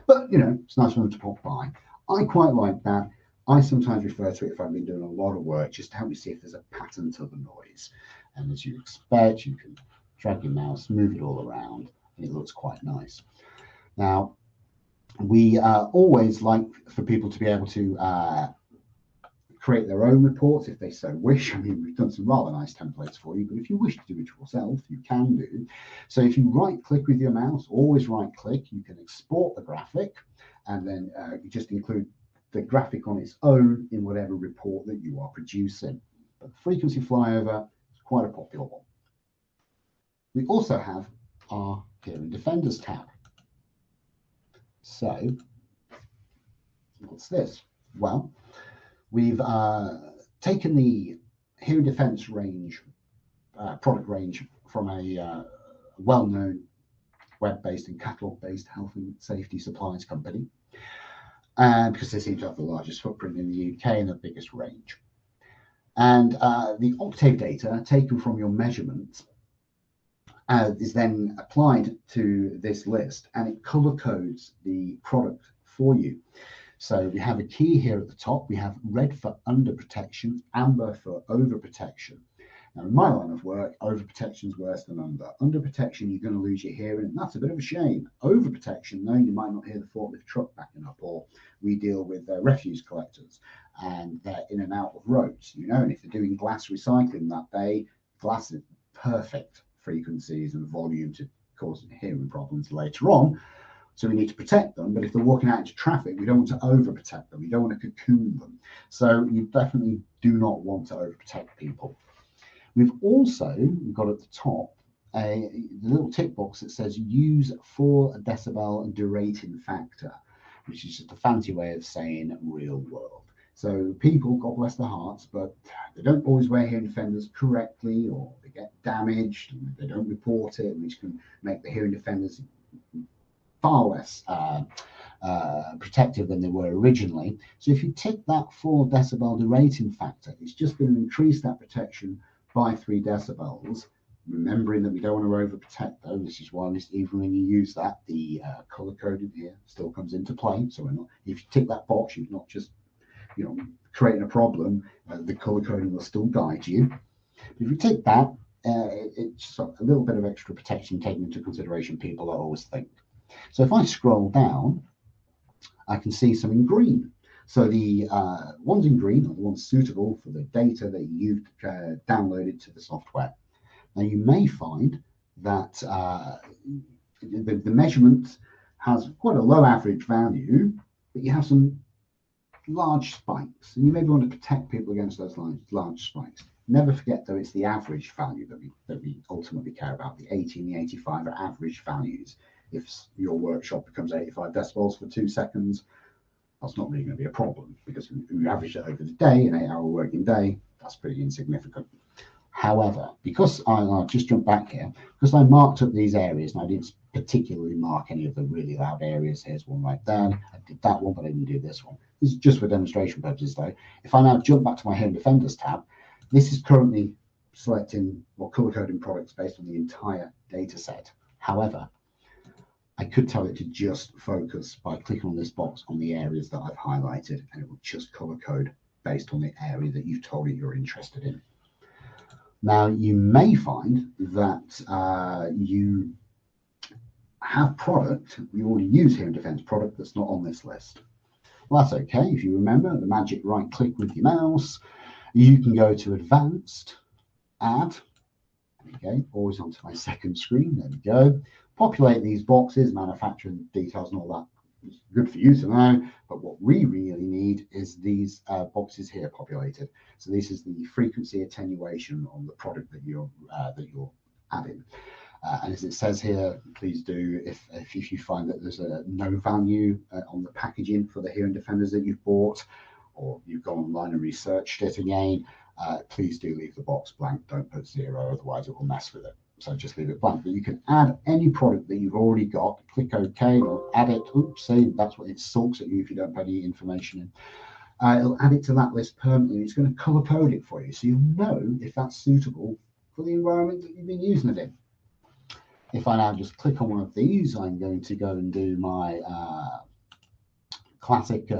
But, it's nice for them to pop by. I quite like that. I sometimes refer to it if I've been doing a lot of work, just to help me see if there's a pattern to the noise. And as you expect, you can drag your mouse, move it all around, and it looks quite nice. Now, We always like for people to be able to create their own reports if they so wish. I mean, we've done some rather nice templates for you, but if you wish to do it yourself, you can do. So if you right click with your mouse, always right click, you can export the graphic, and then you just include the graphic on its own in whatever report that you are producing. But the frequency flyover is quite a popular one. We also have our Hearing Defenders tab. So what's this? Well, we've taken the hearing defense range, product range, from a well-known web-based and catalog-based health and safety supplies company, because they seem to have the largest footprint in the UK and the biggest range. And the octave data taken from your measurements is then applied to this list, and it color codes the product for you. So we have a key here at the top. We have red for under protection, amber for over protection. Now, in my line of work, over protection is worse than under. Under protection, you're going to lose your hearing, and that's a bit of a shame. Over protection, no, you might not hear the forklift truck backing up, or we deal with refuse collectors, and they're in and out of roads, and if they're doing glass recycling that day, glass is perfect frequencies and volume to cause hearing problems later on. So we need to protect them, but if they're walking out into traffic, we don't want to overprotect them. We don't want to cocoon them. So you definitely do not want to overprotect people. We've also got at the top a little tick box that says use 4 decibel derating factor, which is just a fancy way of saying real world. So people, God bless their hearts, but they don't always wear hearing defenders correctly, or they get damaged and they don't report it, which can make the hearing defenders far less protective than they were originally. So if you tick that 4 decibel derating factor, it's just going to increase that protection by 3 decibels. Remembering that we don't want to overprotect though. This is why even when you use that, the color coding here still comes into play. So we're not, if you tick that box, you're not just creating a problem. The color coding will still guide you. But if you take that, it's a little bit of extra protection taken into consideration, people always think. So if I scroll down, I can see some in green. So the ones in green are the ones suitable for the data that you've downloaded to the software. Now you may find that the measurement has quite a low average value, but you have some large spikes, and you maybe want to protect people against those large spikes. Never forget, though, it's the average value that we ultimately care about. The 80 and the 85 are average values. If your workshop becomes 85 decibels for 2 seconds, that's not really going to be a problem, because if you average it over the day, an 8-hour working day, that's pretty insignificant. However, because I'll just jump back here, because I marked up these areas, and I didn't particularly mark any of the really loud areas. Here's one right there. I did that one, but I didn't do this one. This is just for demonstration purposes, though. If I now jump back to my Hearing Defenders tab, this is currently selecting or color coding products based on the entire data set. However, I could tell it to just focus by clicking on this box on the areas that I've highlighted, and it will just color code based on the area that you've told it you're interested in. Now, you may find that you have product, you already use Hearing Defense product that's not on this list. Well, that's okay. If you remember, the magic right click with your mouse, you can go to Advanced, Add, okay, always onto my second screen, there we go. Populate these boxes, manufacturing details and all that. It's good for you to know, but what we really need is these boxes here populated. So this is the frequency attenuation on the product that you're adding. And as it says here, please do, if you find that there's a no value on the packaging for the Hearing Defenders that you've bought, or you've gone online and researched it again, please do leave the box blank. Don't put 0, otherwise it will mess with it. So just leave it blank. But you can add any product that you've already got. Click OK, it'll add it. Oops, see, that's what it sulks at you if you don't put any information in. It'll add it to that list permanently. It's going to color code it for you, so you'll know if that's suitable for the environment that you've been using it in. If I now just click on one of these, I'm going to go and do my classic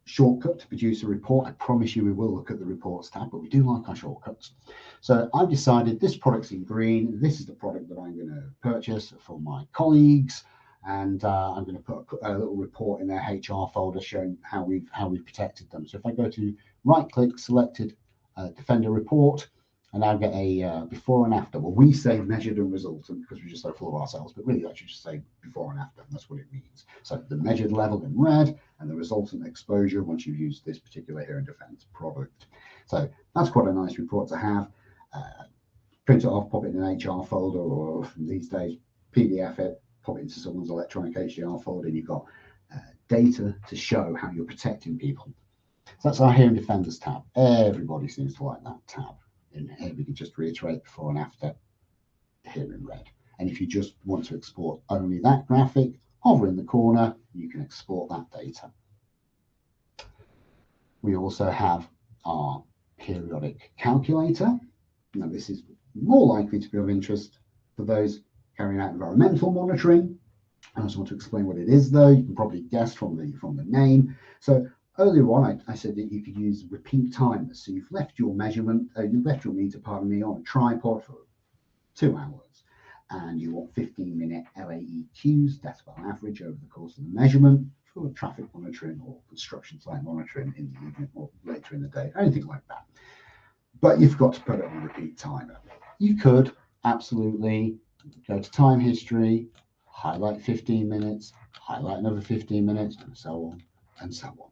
shortcut to produce a report. I promise you we will look at the reports tab, but we do like our shortcuts. So I've decided this product's in green. This is the product that I'm going to purchase for my colleagues. and I'm going to put a little report in their HR folder showing how we've protected them. So if I go to right-click, selected Defender report, and I'll get a before and after. Well, we say measured and resultant because we're just so full of ourselves, but really that should just say before and after. That's what it means. So the measured level in red and the resultant exposure once you've used this particular hearing defense product. So that's quite a nice report to have. Print it off, pop it in an HR folder, or these days PDF it, pop it into someone's electronic HDR folder, and you've got data to show how you're protecting people. So that's our Hearing Defenders tab. Everybody seems to like that tab. In here we can just reiterate before and after here in red. And if you just want to export only that graphic, hover in the corner, you can export that data. We also have our periodic calculator. Now this is more likely to be of interest for those carrying out environmental monitoring. I also want to explain what it is though. You can probably guess from the name. So earlier on, I said that you could use repeat timers. So you've left your meter, pardon me, on a tripod for 2 hours, and you want 15-minute LAEQs, decibel average, over the course of the measurement for traffic monitoring or construction site monitoring in the evening or later in the day, anything like that. But you've got to put it on a repeat timer. You could absolutely go to time history, highlight 15 minutes, highlight another 15 minutes, and so on and so on.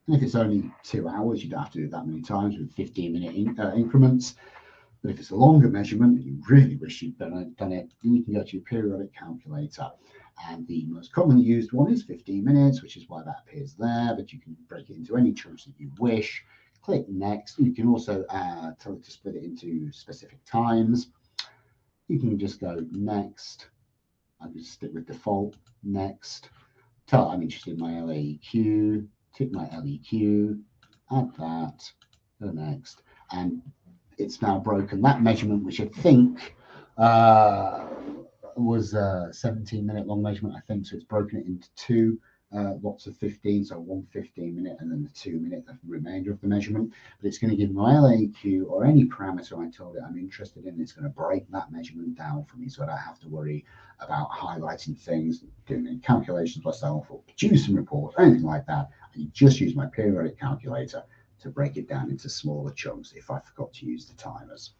And if it's only 2 hours, you don't have to do it that many times with 15-minute increments. But if it's a longer measurement and you really wish you'd done it, then you can go to your periodic calculator. And the most commonly used one is 15 minutes, which is why that appears there, but you can break it into any chunks that you wish. Click next. You can also tell it to split it into specific times. You can just go next. I'll just stick with default, next. Tell I'm interested in my LAEQ, tick my LEQ, add that, go next. And it's now broken that measurement, which I think was a 17-minute long measurement, I think. So it's broken it into two lots of 15, so one 15-minute and then the 2-minute, the remainder of the measurement. But it's going to give my LAQ or any parameter I told it I'm interested in. It's going to break that measurement down for me, so I don't have to worry about highlighting things, doing any calculations myself, or producing reports, anything like that. I can just use my periodic calculator to break it down into smaller chunks if I forgot to use the timers.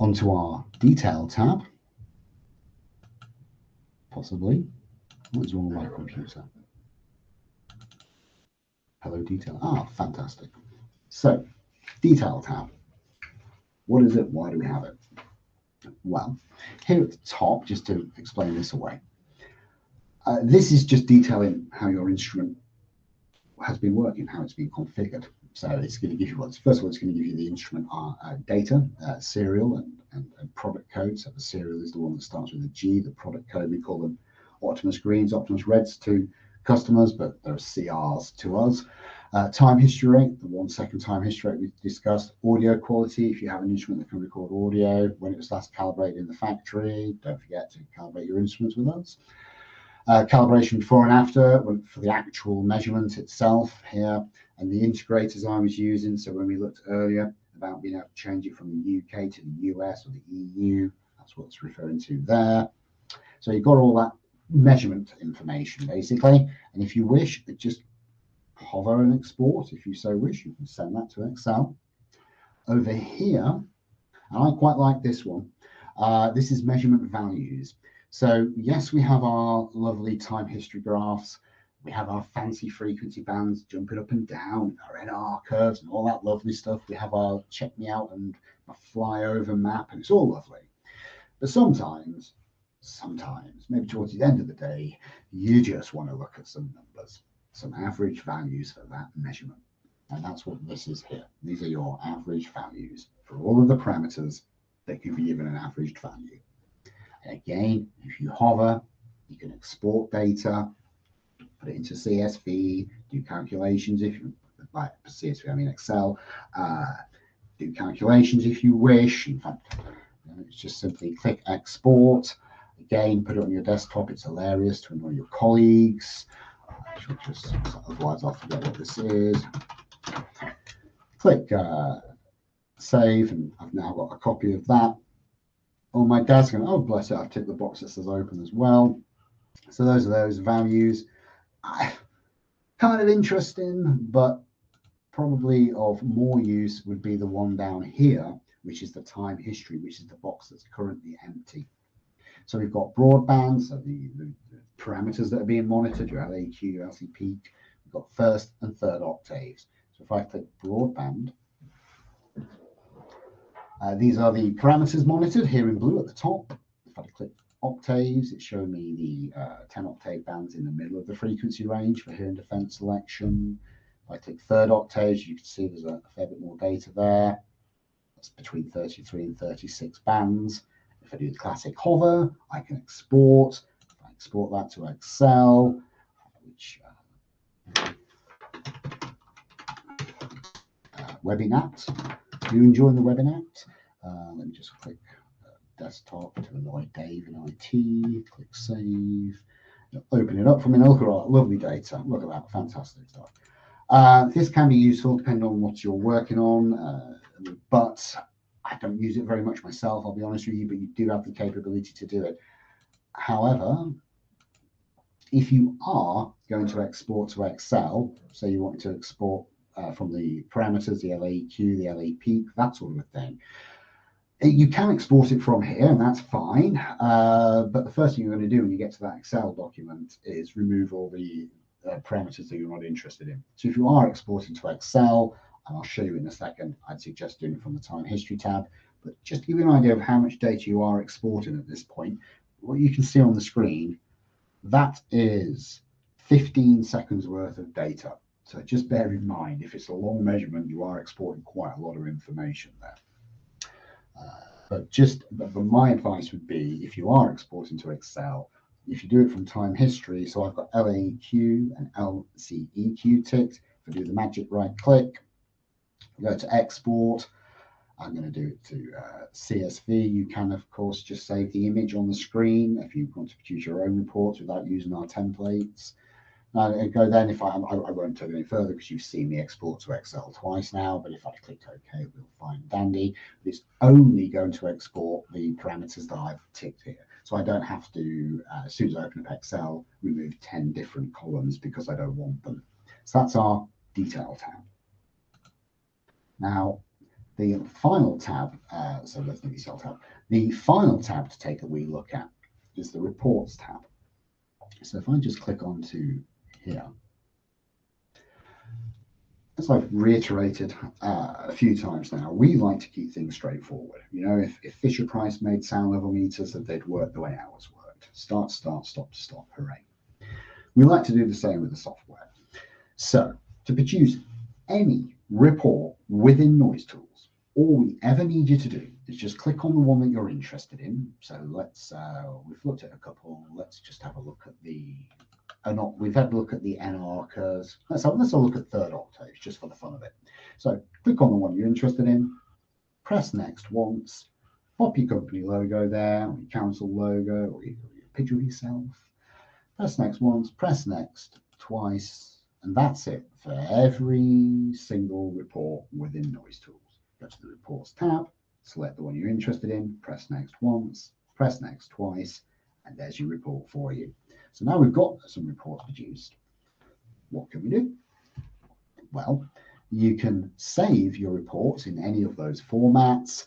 Onto our detail tab. Possibly. What's wrong with my computer? Hello, detail. Ah, fantastic. So, detail tab. What is it? Why do we have it? Well, here at the top, just to explain this away, this is just detailing how your instrument has been working, how it's been configured. So it's going to give you, well, first of all, it's going to give you the instrument data, serial and product code. So the serial is the one that starts with a G. The product code, we call them Optimus Greens, Optimus Reds to customers, but they're CRs to us. Time history rate, the 1 second time history rate we discussed. Audio quality, if you have an instrument that can record audio, when it was last calibrated in the factory, don't forget to calibrate your instruments with us. Calibration before and after for the actual measurement itself here, and the integrators I was using. So when we looked earlier about being able to change it from the UK to the US or the EU, that's what it's referring to there. So you've got all that measurement information basically, and if you wish, just hover and export. If you so wish, you can send that to Excel. Over here, and I quite like this one. This is measurement values. So yes, we have our lovely time history graphs. We have our fancy frequency bands jumping up and down, our NR curves and all that lovely stuff. We have our check me out and my flyover map, and it's all lovely. But sometimes, maybe towards the end of the day, you just want to look at some numbers, some average values for that measurement. And that's what this is here. These are your average values for all of the parameters that can be given an averaged value. And again, if you hover, you can export data, put it into CSV, do calculations if you like CSV, I mean Excel, do calculations if you wish. In fact, it's just simply click export. Again, put it on your desktop. It's hilarious to annoy your colleagues. Otherwise I'll forget what this is. Click save, and I've now got a copy of that. on my desk, and oh, bless it, I've ticked the box that says open as well. So those are those values. Kind of interesting, but probably of more use would be the one down here, which is the time history, which is the box that's currently empty. So we've got broadband, so the parameters that are being monitored, your LAQ, your LC peak. We've got first and third octaves. So if I click broadband, these are the parameters monitored here in blue at the top. If I click octaves, it's showing me the 10 octave bands in the middle of the frequency range for hearing defense selection. If I click third octaves, you can see there's a fair bit more data there. That's between 33 and 36 bands. If I do the classic hover, I can export. If I export that to Excel, which Webinat. Are you enjoying the Webinat? Let me just click desktop to annoy Dave in IT. Click save. Open it up for me. Look at all that lovely data. Look at that, fantastic stuff. This can be useful depending on what you're working on, but I don't use it very much myself, I'll be honest with you, but you do have the capability to do it. However, if you are going to export to Excel, say you want to export from the parameters, the LAQ, the LA peak, that sort of a thing, you can export it from here, and that's fine. But the first thing you're going to do when you get to that Excel document is remove all the parameters that you're not interested in. So if you are exporting to Excel, and I'll show you in a second, I'd suggest doing it from the time history tab. But just to give you an idea of how much data you are exporting at this point, what you can see on the screen, that is 15 seconds worth of data. So just bear in mind, if it's a long measurement, you are exporting quite a lot of information there. But my advice would be, if you are exporting to Excel, if you do it from time history, so I've got LAQ and LCEQ ticked. If I do the magic right click, go to export, I'm going to do it to CSV. You can, of course, just save the image on the screen if you want to produce your own reports without using our templates. Go then, if I won't take it any further because you've seen me export to Excel twice now, but if I click OK, we'll find dandy. But it's only going to export the parameters that I've ticked here. So I don't have to, as soon as I open up Excel, remove 10 different columns because I don't want them. So that's our detail tab. Now, the final tab, so let's do the detail tab. The final tab to take a wee look at is the reports tab. So if I just click onto here, as I've reiterated a few times now, we like to keep things straightforward. You know, if Fisher Price made sound level meters, that they'd work the way ours worked. Start, start, stop, stop, hooray. We like to do the same with the software. So to produce any report within NoiseTools, all we ever need you to do is just click on the one that you're interested in. So let's, we've looked at a couple. Let's just have a look at the, we've had a look at the NR curves. Let's have a look at third octaves just for the fun of it. So click on the one you're interested in, press next once, pop your company logo there, or your council logo, or your picture of yourself. Press next once, press next twice, and that's it for every single report within NoiseTools. Go to the reports tab, select the one you're interested in, press next once, press next twice, and there's your report for you. So now we've got some reports produced. What can we do? Well, you can save your reports in any of those formats.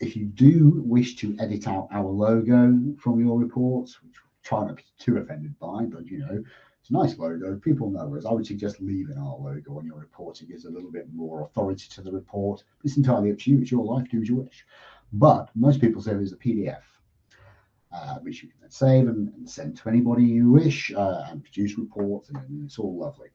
If you do wish to edit out our logo from your reports, which we'll try not to be too offended by, but you know, it's a nice logo, people know us. I would suggest leaving our logo on your report. It gives a little bit more authority to the report. It's entirely up to you. It's your life, do as you wish. But most people save it as a PDF, which you can then save and send to anybody you wish and produce reports, and it's all lovely.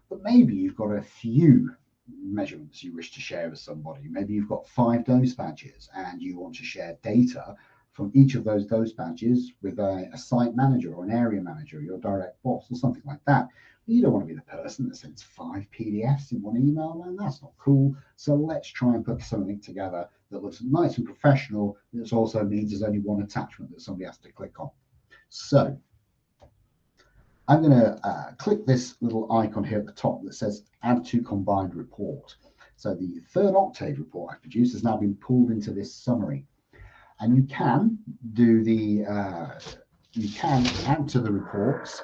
But maybe you've got a few measurements you wish to share with somebody. Maybe you've got 5 dose badges and you want to share data from each of those dose badges with a site manager or an area manager, your direct boss or something like that. You don't want to be the person that sends 5 PDFs in one email, man. That's not cool. So let's try and put something together that looks nice and professional. This also means there's only one attachment that somebody has to click on. So I'm going to click this little icon here at the top that says Add to Combined Report. So the third octave report I produced has now been pulled into this summary. And you can do the you can enter the reports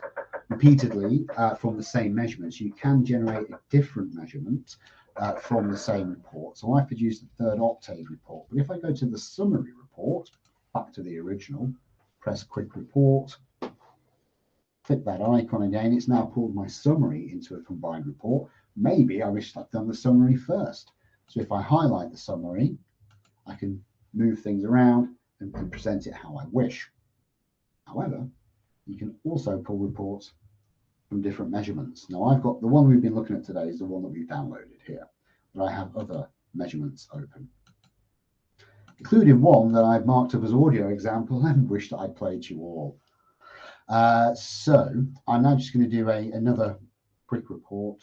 repeatedly from the same measurements. You can generate a different measurement from the same report. So I produced the third octave report. But if I go to the summary report, back to the original, press quick report, click that icon again, it's now pulled my summary into a combined report. Maybe I wish I'd done the summary first. So if I highlight the summary, I can move things around and present it how I wish. However, you can also pull reports from different measurements. Now I've got the one we've been looking at today is the one that we've downloaded here, but I have other measurements open, including one that I've marked up as audio example and wish that I'd played to you all. So I'm now just going to do another quick report.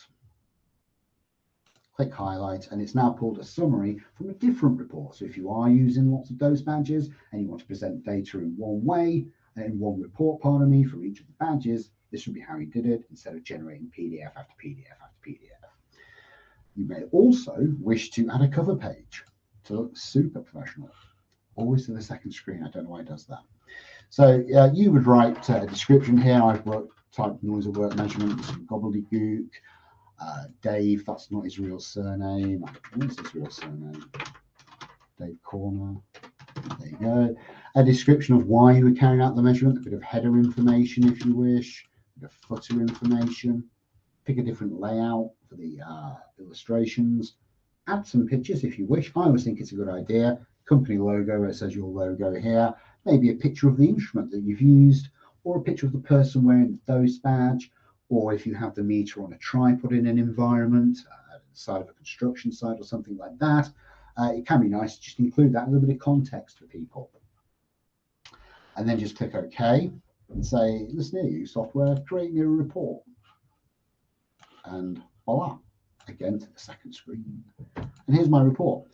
Click highlight, and it's now pulled a summary from a different report. So if you are using lots of dose badges and you want to present data in one way, in one report, pardon me, from each of the badges, this would be how you did it instead of generating PDF after PDF after PDF. You may also wish to add a cover page to look super professional. Always to the second screen. I don't know why it does that. So you would write a description here. I've typed noise at work measurements, gobbledygook. Dave, that's not his real surname. What is his real surname? Dave Corner. There you go. A description of why you were carrying out the measurement, a bit of header information if you wish, a bit of footer information. Pick a different layout for the illustrations. Add some pictures if you wish. I always think it's a good idea. Company logo, where it says your logo here. Maybe a picture of the instrument that you've used, or a picture of the person wearing the dose badge, or if you have the meter on a tripod in an environment, the side of a construction site or something like that. It can be nice to just include that, a little bit of context for people. And then just click OK and say, listen here, you software, create me a report. And voila, again to the second screen. And here's my report.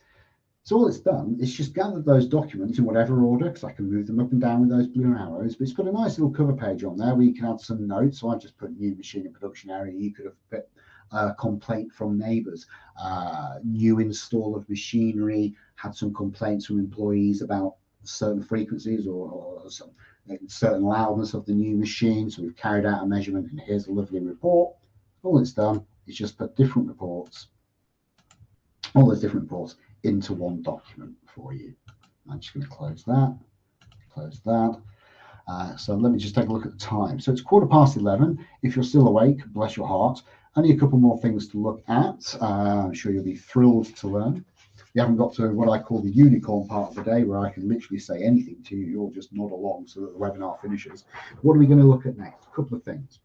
So all it's done is just gathered those documents in whatever order, because I can move them up and down with those blue arrows, but it's put a nice little cover page on there where you can add some notes. So I've just put new machine in production area. You could have put complaint from neighbours, new install of machinery, had some complaints from employees about certain frequencies or some certain loudness of the new machine. So we've carried out a measurement, and here's a lovely report. All it's done is just put different reports, all those different reports into one document for you. I'm just going to close that, so let me just take a look at the time. So it's 11:15. If you're still awake, bless your heart. Only a couple more things to look at. I'm sure you'll be thrilled to learn. You haven't got to what I call the unicorn part of the day, where I can literally say anything to you. You'll just nod along so that the webinar finishes. What are we going to look at next? A couple of things.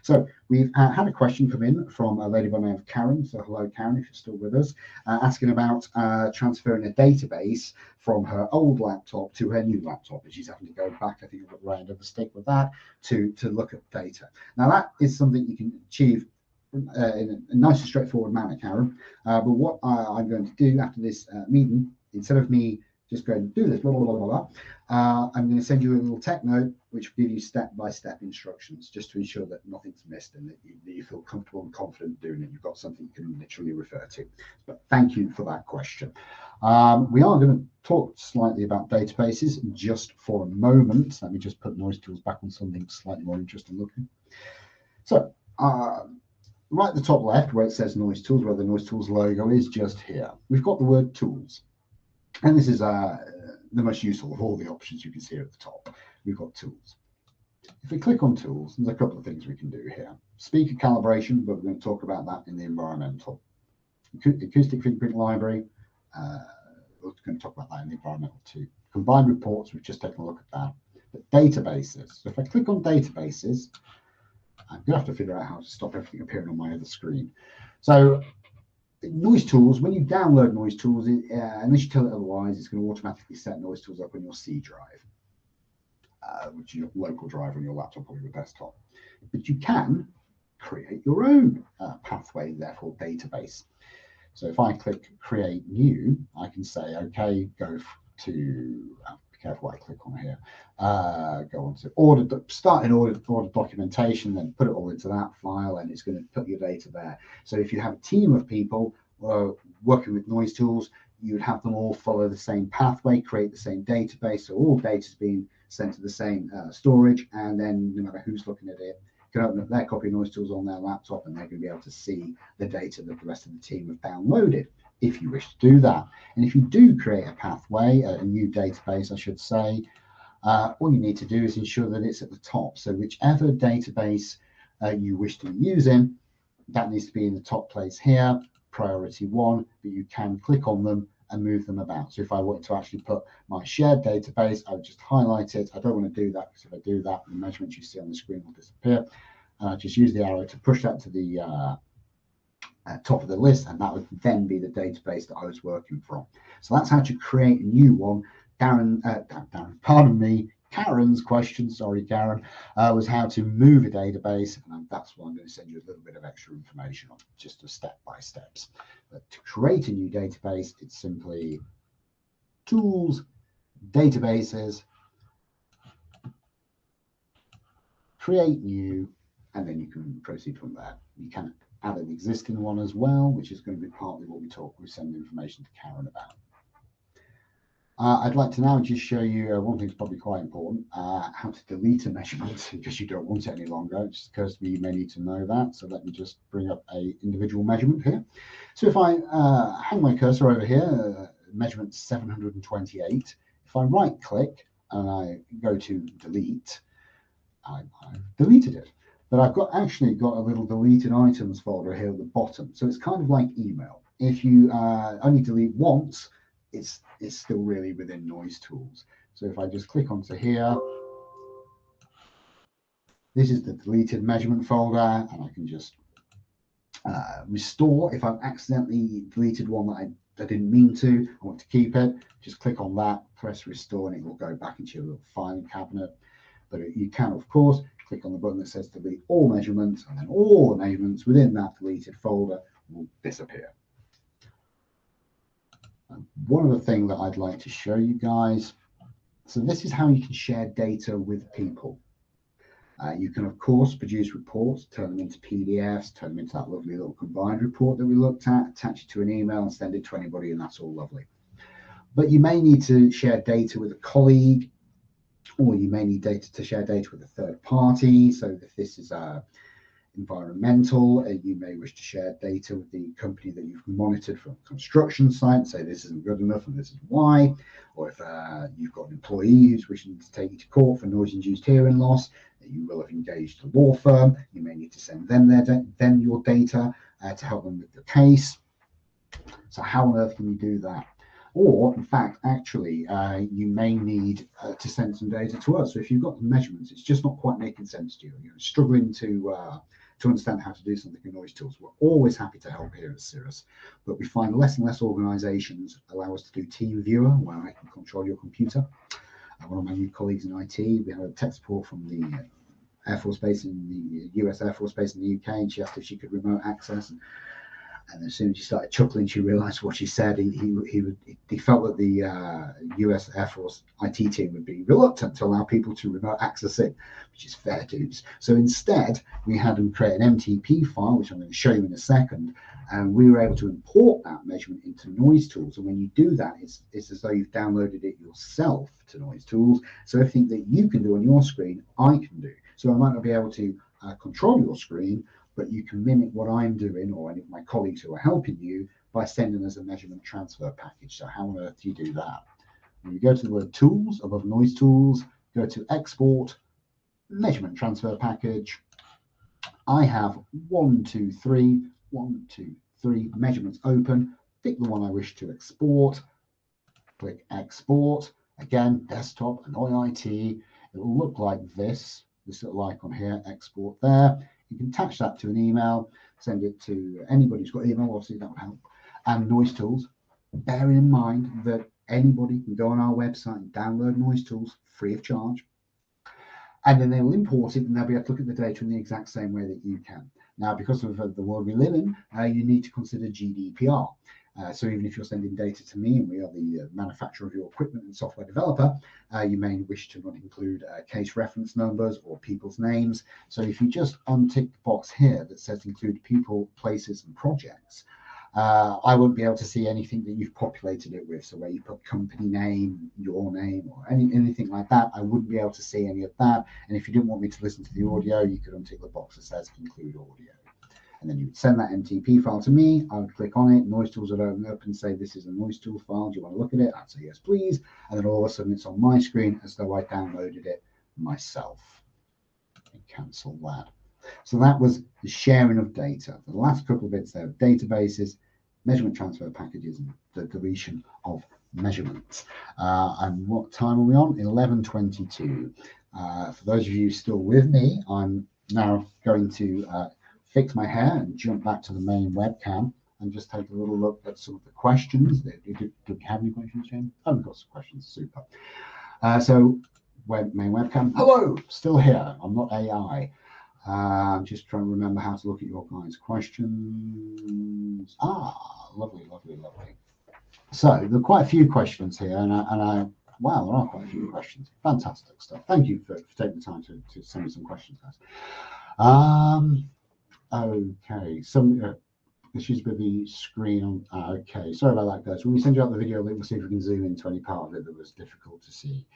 So we've had a question come in from a lady by the name of Karen. So hello, Karen, if you're still with us, asking about transferring a database from her old laptop to her new laptop. And she's having to go back, I think, a little round of the stick with that to look at data. Now, that is something you can achieve in a nice and straightforward manner, Karen. But what I'm going to do after this meeting, instead of me just going to do this, blah, blah, blah, blah, blah, I'm going to send you a little tech note which will give you step-by-step instructions just to ensure that nothing's missed and that you feel comfortable and confident doing it. You've got something you can literally refer to. But thank you for that question. We are going to talk slightly about databases just for a moment. Let me just put NoiseTools back on something slightly more interesting looking. So, right at the top left where it says NoiseTools, where the NoiseTools logo is, just here, we've got the word tools. And this is the most useful of all the options you can see at the top. We've got tools. If we click on tools, there's a couple of things we can do here. Speaker calibration, but we're going to talk about that in the environmental. Acoustic fingerprint library, we're going to talk about that in the environmental too. Combined reports, we've just taken a look at that. But databases. So if I click on databases, I'm going to have to figure out how to stop everything appearing on my other screen. So NoiseTools, when you download NoiseTools, unless you tell it otherwise, it's going to automatically set NoiseTools up on your C drive, which is your local drive on your laptop or your desktop. But you can create your own pathway, therefore database. So if I click Create New, I can say, okay, go to, be careful what I click on here, go on to order, start in order documentation, then put it all into that file, and it's going to put your data there. So if you have a team of people working with NoiseTools, you would have them all follow the same pathway, create the same database, so all data is being sent to the same storage, and then no matter who's looking at it, can open up their copy of NoiseTools on their laptop, and they're going to be able to see the data that the rest of the team have downloaded, if you wish to do that. And if you do create a pathway, a new database, I should say, all you need to do is ensure that it's at the top. So whichever database you wish to be using, that needs to be in the top place here, priority 1, but you can click on them and move them about. So if I wanted to actually put my shared database, I would just highlight it. I don't want to do that, because if I do that, the measurements you see on the screen will disappear. And I just use the arrow to push that to the top of the list, and that would then be the database that I was working from. So that's how to create a new one. Karen's question, sorry Karen, was how to move a database, and that's what I'm going to send you a little bit of extra information on, just a step-by-steps. But to create a new database, it's simply Tools, Databases, Create New, and then you can proceed from there. You can add an existing one as well, which is going to be partly what we send information to Karen about. I'd like to now just show you one thing that's probably quite important, how to delete a measurement because you don't want it any longer, just because you may need to know that. So let me just bring up a individual measurement here. So if I hang my cursor over here, measurement 728, if I right click and I go to delete, I've deleted it. But I've actually got a little deleted items folder here at the bottom. So it's kind of like email. If you only delete once, it's still really within NoiseTools. So if I just click onto here, this is the deleted measurement folder, and I can just restore. If I've accidentally deleted one that I didn't mean to, I want to keep it, just click on that, press restore, and it will go back into your little filing cabinet. But you can, of course, click on the button that says delete all measurements, and then all the measurements within that deleted folder will disappear. One other thing that I'd like to show you guys, so this is how you can share data with people. You can, of course, produce reports, turn them into PDFs, turn them into that lovely little combined report that we looked at, attach it to an email and send it to anybody, and that's all lovely. But you may need to share data with a colleague, or you may need to share data with a third party. So if this is environmental, you may wish to share data with the company that you've monitored from a construction site, say this isn't good enough and this is why. Or if you've got an employee who's wishing to take you to court for noise-induced hearing loss, you will have engaged a law firm, you may need to send them your data to help them with the case. So how on earth can you do that? Or, in fact, actually, you may need to send some data to us. So if you've got the measurements, it's just not quite making sense to you. You're struggling to understand how to do something in NoiseTools. We're always happy to help here at Cirrus, but we find less and less organizations allow us to do Team Viewer, where I can control your computer. One of my new colleagues in IT, we had a tech support from the Air Force Base in the US Air Force Base in the UK, and she asked if she could remote access. And as soon as she started chuckling, she realized what she said. He felt that the US Air Force IT team would be reluctant to allow people to remote access it, which is fair dues. So instead, we had them create an MTP file, which I'm going to show you in a second, and we were able to import that measurement into NoiseTools. And when you do that, it's as though you've downloaded it yourself to NoiseTools. So everything that you can do on your screen, I can do. So I might not be able to control your screen, but you can mimic what I'm doing, or any of my colleagues who are helping you, by sending us a measurement transfer package. So how on earth do you do that? When you go to the word Tools above NoiseTools, go to Export, Measurement Transfer Package. I have 1, 2, 3 measurements open. Pick the one I wish to export. Click Export. Again, desktop, Annoy IT. It will look like this little icon here, Export there. You can attach that to an email, send it to anybody who's got email, obviously that would help. And NoiseTools, bearing in mind that anybody can go on our website and download NoiseTools free of charge. And then they will import it, and they'll be able to look at the data in the exact same way that you can. Now, because of the world we live in, you need to consider GDPR. So even if you're sending data to me, and we are the manufacturer of your equipment and software developer, you may wish to not include case reference numbers or people's names. So if you just untick the box here that says include people, places, and projects, I won't be able to see anything that you've populated it with. So where you put company name, your name, or anything like that, I wouldn't be able to see any of that. And if you didn't want me to listen to the audio, you could untick the box that says include audio. And then you would send that MTP file to me. I would click on it. NoiseTools would open up and say, this is a NoiseTools file. Do you want to look at it? I'd say, yes, please. And then all of a sudden it's on my screen as though I downloaded it myself. And cancel that. So that was the sharing of data. The last couple of bits there, databases, measurement transfer packages, and the deletion of measurements. And what time are we on? 11:22. For those of you still with me, I'm now going to fix my hair and jump back to the main webcam and just take a little look at some of the questions. Do we have any questions, James? Oh, we've got some questions. Super. So main webcam. Hello, still here. I'm not AI. I'm just trying to remember how to look at your guys' questions. Lovely. So there are quite a few questions here, and wow, there are quite a few questions. Fantastic stuff. Thank you for taking the time to send me some questions, guys. Okay, some issues with the screen on. Okay, sorry about that, guys. When we send you out the video link, we'll see if we can zoom into any part of it that was difficult to see.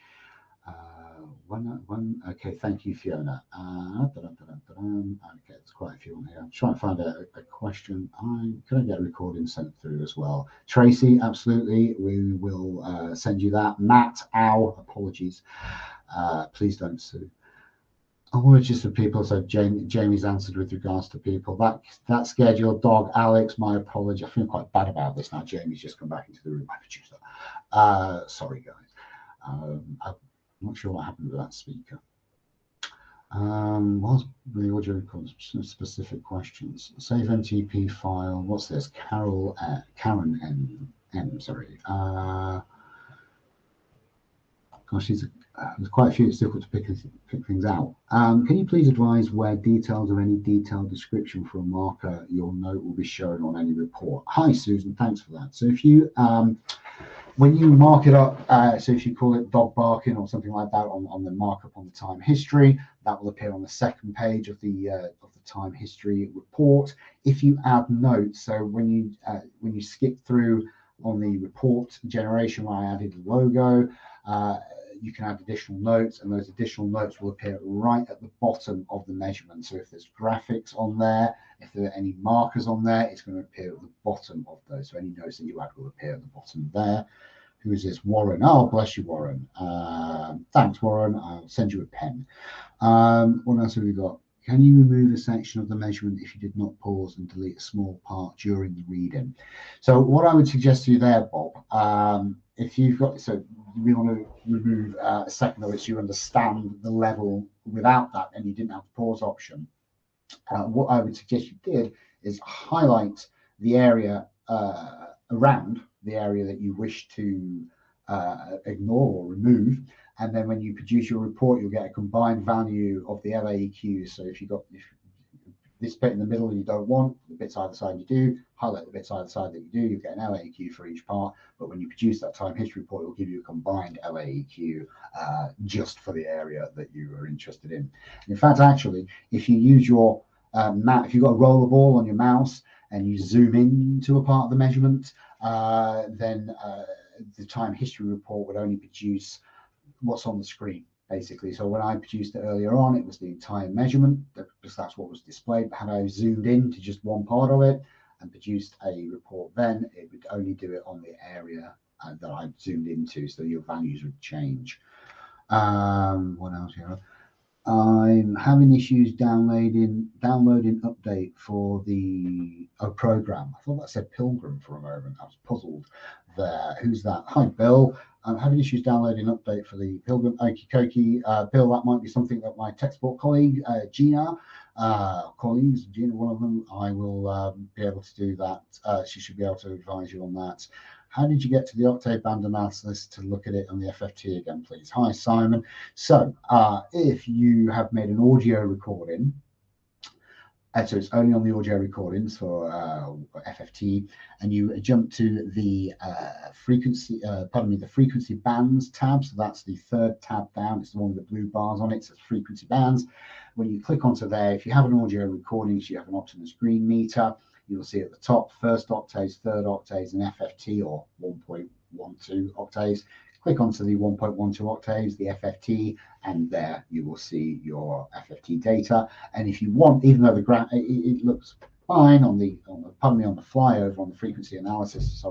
Okay, thank you, Fiona. Okay, there's quite a few on here. I'm trying to find a question. Can I get a recording sent through as well? Tracy, absolutely. We will send you that. Matt, apologies. Please don't sue. Apologies for people. So Jamie's answered with regards to people. That scheduled dog, Alex, my apology. I feel quite bad about this now. Jamie's just come back into the room. My producer. Sorry, guys. I'm not sure what happened with that speaker. What's the audio records? Specific questions. Save MTP file. What's this? Karen M. Sorry. Gosh, there's quite a few. It's difficult to pick things out. Can you please advise where details of any detailed description for a marker your note will be shown on any report? Hi, Susan. Thanks for that. So if you when you mark it up, so if you call it dog barking or something like that on the markup on the time history, that will appear on the second page of the time history report. If you add notes, so when you skip through on the report generation where I added the logo, you can add additional notes, and those additional notes will appear right at the bottom of the measurement. So if there's graphics on there, if there are any markers on there, it's going to appear at the bottom of those. So any notes that you add will appear at the bottom there. Who is this? Warren. Oh, bless you, Warren. Thanks, Warren. I'll send you a pen. What else have we got? Can you remove a section of the measurement if you did not pause and delete a small part during the reading? So what I would suggest to you there, Bob, if you've got, so we want to remove a second of which you understand the level without that and you didn't have the pause option. What I would suggest you did is highlight the area around the area that you wish to ignore or remove, and then when you produce your report, you'll get a combined value of the LAEQ. So if this bit in the middle you don't want, the bits either side you do, highlight the bits either side that you do, you get an LAEQ for each part, but when you produce that time history report, it will give you a combined LAEQ just for the area that you are interested in. In fact, actually, if you use your if you've got a roller ball on your mouse and you zoom in to a part of the measurement, then the time history report would only produce what's on the screen, basically. So when I produced it earlier on, it was the entire measurement, because that's what was displayed. But had I zoomed in to just one part of it and produced a report, then it would only do it on the area that I zoomed into, so your values would change. What else here? I'm having issues downloading update for the program. I thought that said Pilgrim for a moment. I was puzzled there. Who's that? Hi, Bill. I'm having issues downloading update for the Pilgrim. Okie dokie. Bill, that might be something that my tech support colleague, Gina, one of them, I will be able to do that. She should be able to advise you on that. How did you get to the octave band analysis to look at it on the FFT again, please? Hi, Simon. So if you have made an audio recording, so it's only on the audio recordings for FFT, and you jump to the the frequency bands tab. So that's the third tab down. It's the one with the blue bars on it. So it's frequency bands. When you click onto there, if you have an audio recording, so you have an Optimus Green meter, you'll see at the top, first octaves, third octaves, and FFT, or 1.12 octaves. Click onto the 1.12 octaves, the FFT, and there you will see your FFT data. And if you want, even though it looks fine on the flyover on the frequency analysis,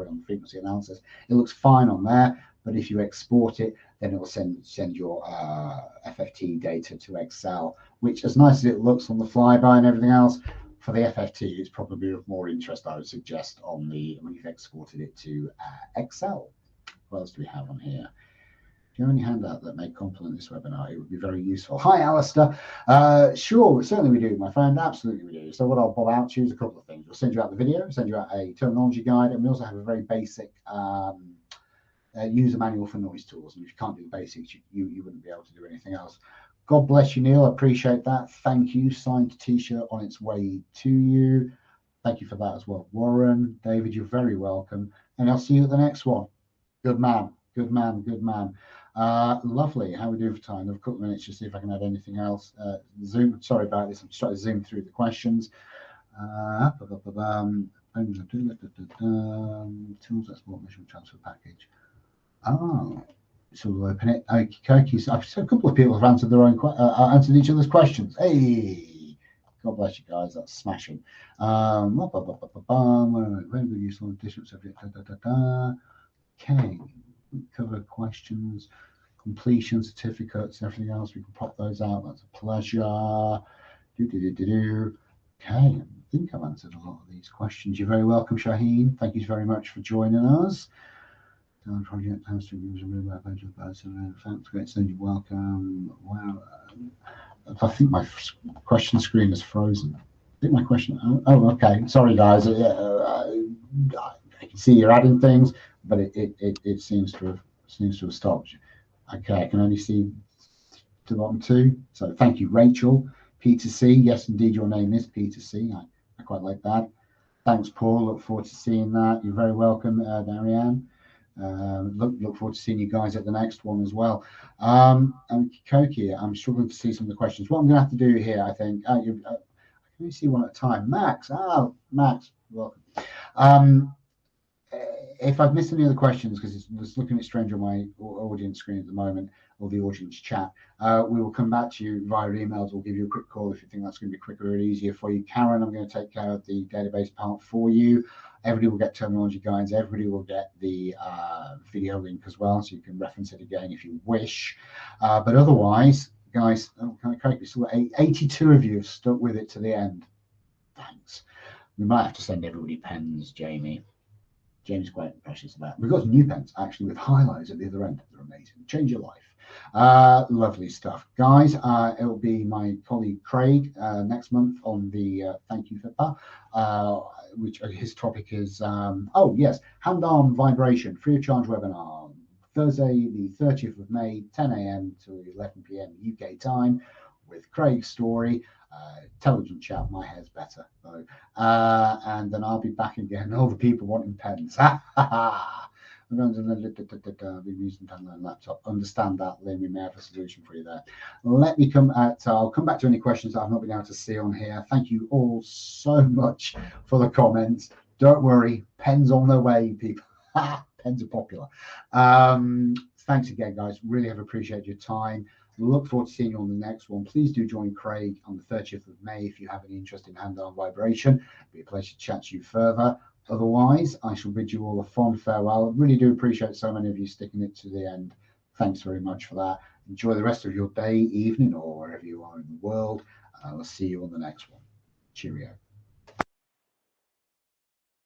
it looks fine on there. But if you export it, then it will send your FFT data to Excel, which, as nice as it looks on the flyby and everything else, for the FFT, it's probably of more interest, I would suggest, when you've exported it to Excel. What else do we have on here? If you have any handout that may complement this webinar, it would be very useful. Hi, Alistair. Sure, certainly we do, my friend. Absolutely we do. So what I'll bob out to you is a couple of things. We'll send you out the video, send you out a terminology guide, and we also have a very basic user manual for NoiseTools. And if you can't do the basics, you wouldn't be able to do anything else. God bless you, Neil. I appreciate that. Thank you. Signed t-shirt on its way to you. Thank you for that as well. Warren, David, you're very welcome. And I'll see you at the next one. Good man. Good man. Good man. Lovely. How are we doing for time? I have a couple of minutes to see if I can add anything else. Zoom. Sorry about this. I'm just trying to zoom through the questions. Tools export mission transfer package. Oh, so we'll open it. Okay. So a couple of people have answered their own answered each other's questions. Hey, God bless you guys. That's smashing. Very useful additional subject. Okay. Cover questions, completion certificates, everything else. We can pop those out. That's a pleasure. Okay. I think I've answered a lot of these questions. You're very welcome, Shaheen. Thank you very much for joining us. Project has to use a mobile page of thanks, great, so you're welcome. Well, I think my question screen is frozen. I think my question. Oh, okay. Sorry, guys. I can see you're adding things, but it seems to have stopped. Okay, I can only see to the bottom two. So thank you, Rachel. P2C. Yes, indeed, your name is P2C. I quite like that. Thanks, Paul. Look forward to seeing that. You're very welcome, Marianne. Look forward to seeing you guys at the next one as well. And Koki, I'm struggling to see some of the questions. What I'm going to have to do here, I think, I can only see one at a time. Max, Max, welcome. If I've missed any other questions, because it's looking a bit strange on my audience screen at the moment, or the audience chat, we will come back to you via emails. We'll give you a quick call if you think that's going to be quicker or easier for you. Karen, I'm going to take care of the database part for you. Everybody will get terminology guides. Everybody will get the video link as well, so you can reference it again if you wish. But otherwise, guys, so 82 of you have stuck with it to the end. Thanks. We might have to send everybody pens, Jamie. James is quite precious about it. We've got some new pens, actually, with highlights at the other end. They're amazing. Change your life. Lovely stuff. Guys, it will be my colleague Craig next month on the Thank You FIPA, which his topic is, hand-arm vibration, free of charge webinar, Thursday, the 30th of May, 10 a.m. to 11 p.m. UK time, with Craig Story. Intelligent chap, my hair's better though. And then I'll be back again. All the people wanting pens. Be using pen and laptop. Understand that, Lynn. We may have a solution for you there. Let me I'll come back to any questions that I've not been able to see on here. Thank you all so much for the comments. Don't worry, pens on their way, people. Pens are popular. Thanks again, guys. Really have appreciated your time. Look forward to seeing you on the next one. Please do join Craig on the 30th of May if you have any interest in hand-arm vibration. It'll be a pleasure to chat to you further. Otherwise, I shall bid you all a fond farewell. I really do appreciate so many of you sticking it to the end. Thanks very much for that. Enjoy the rest of your day, evening, or wherever you are in the world. And I will see you on the next one. Cheerio.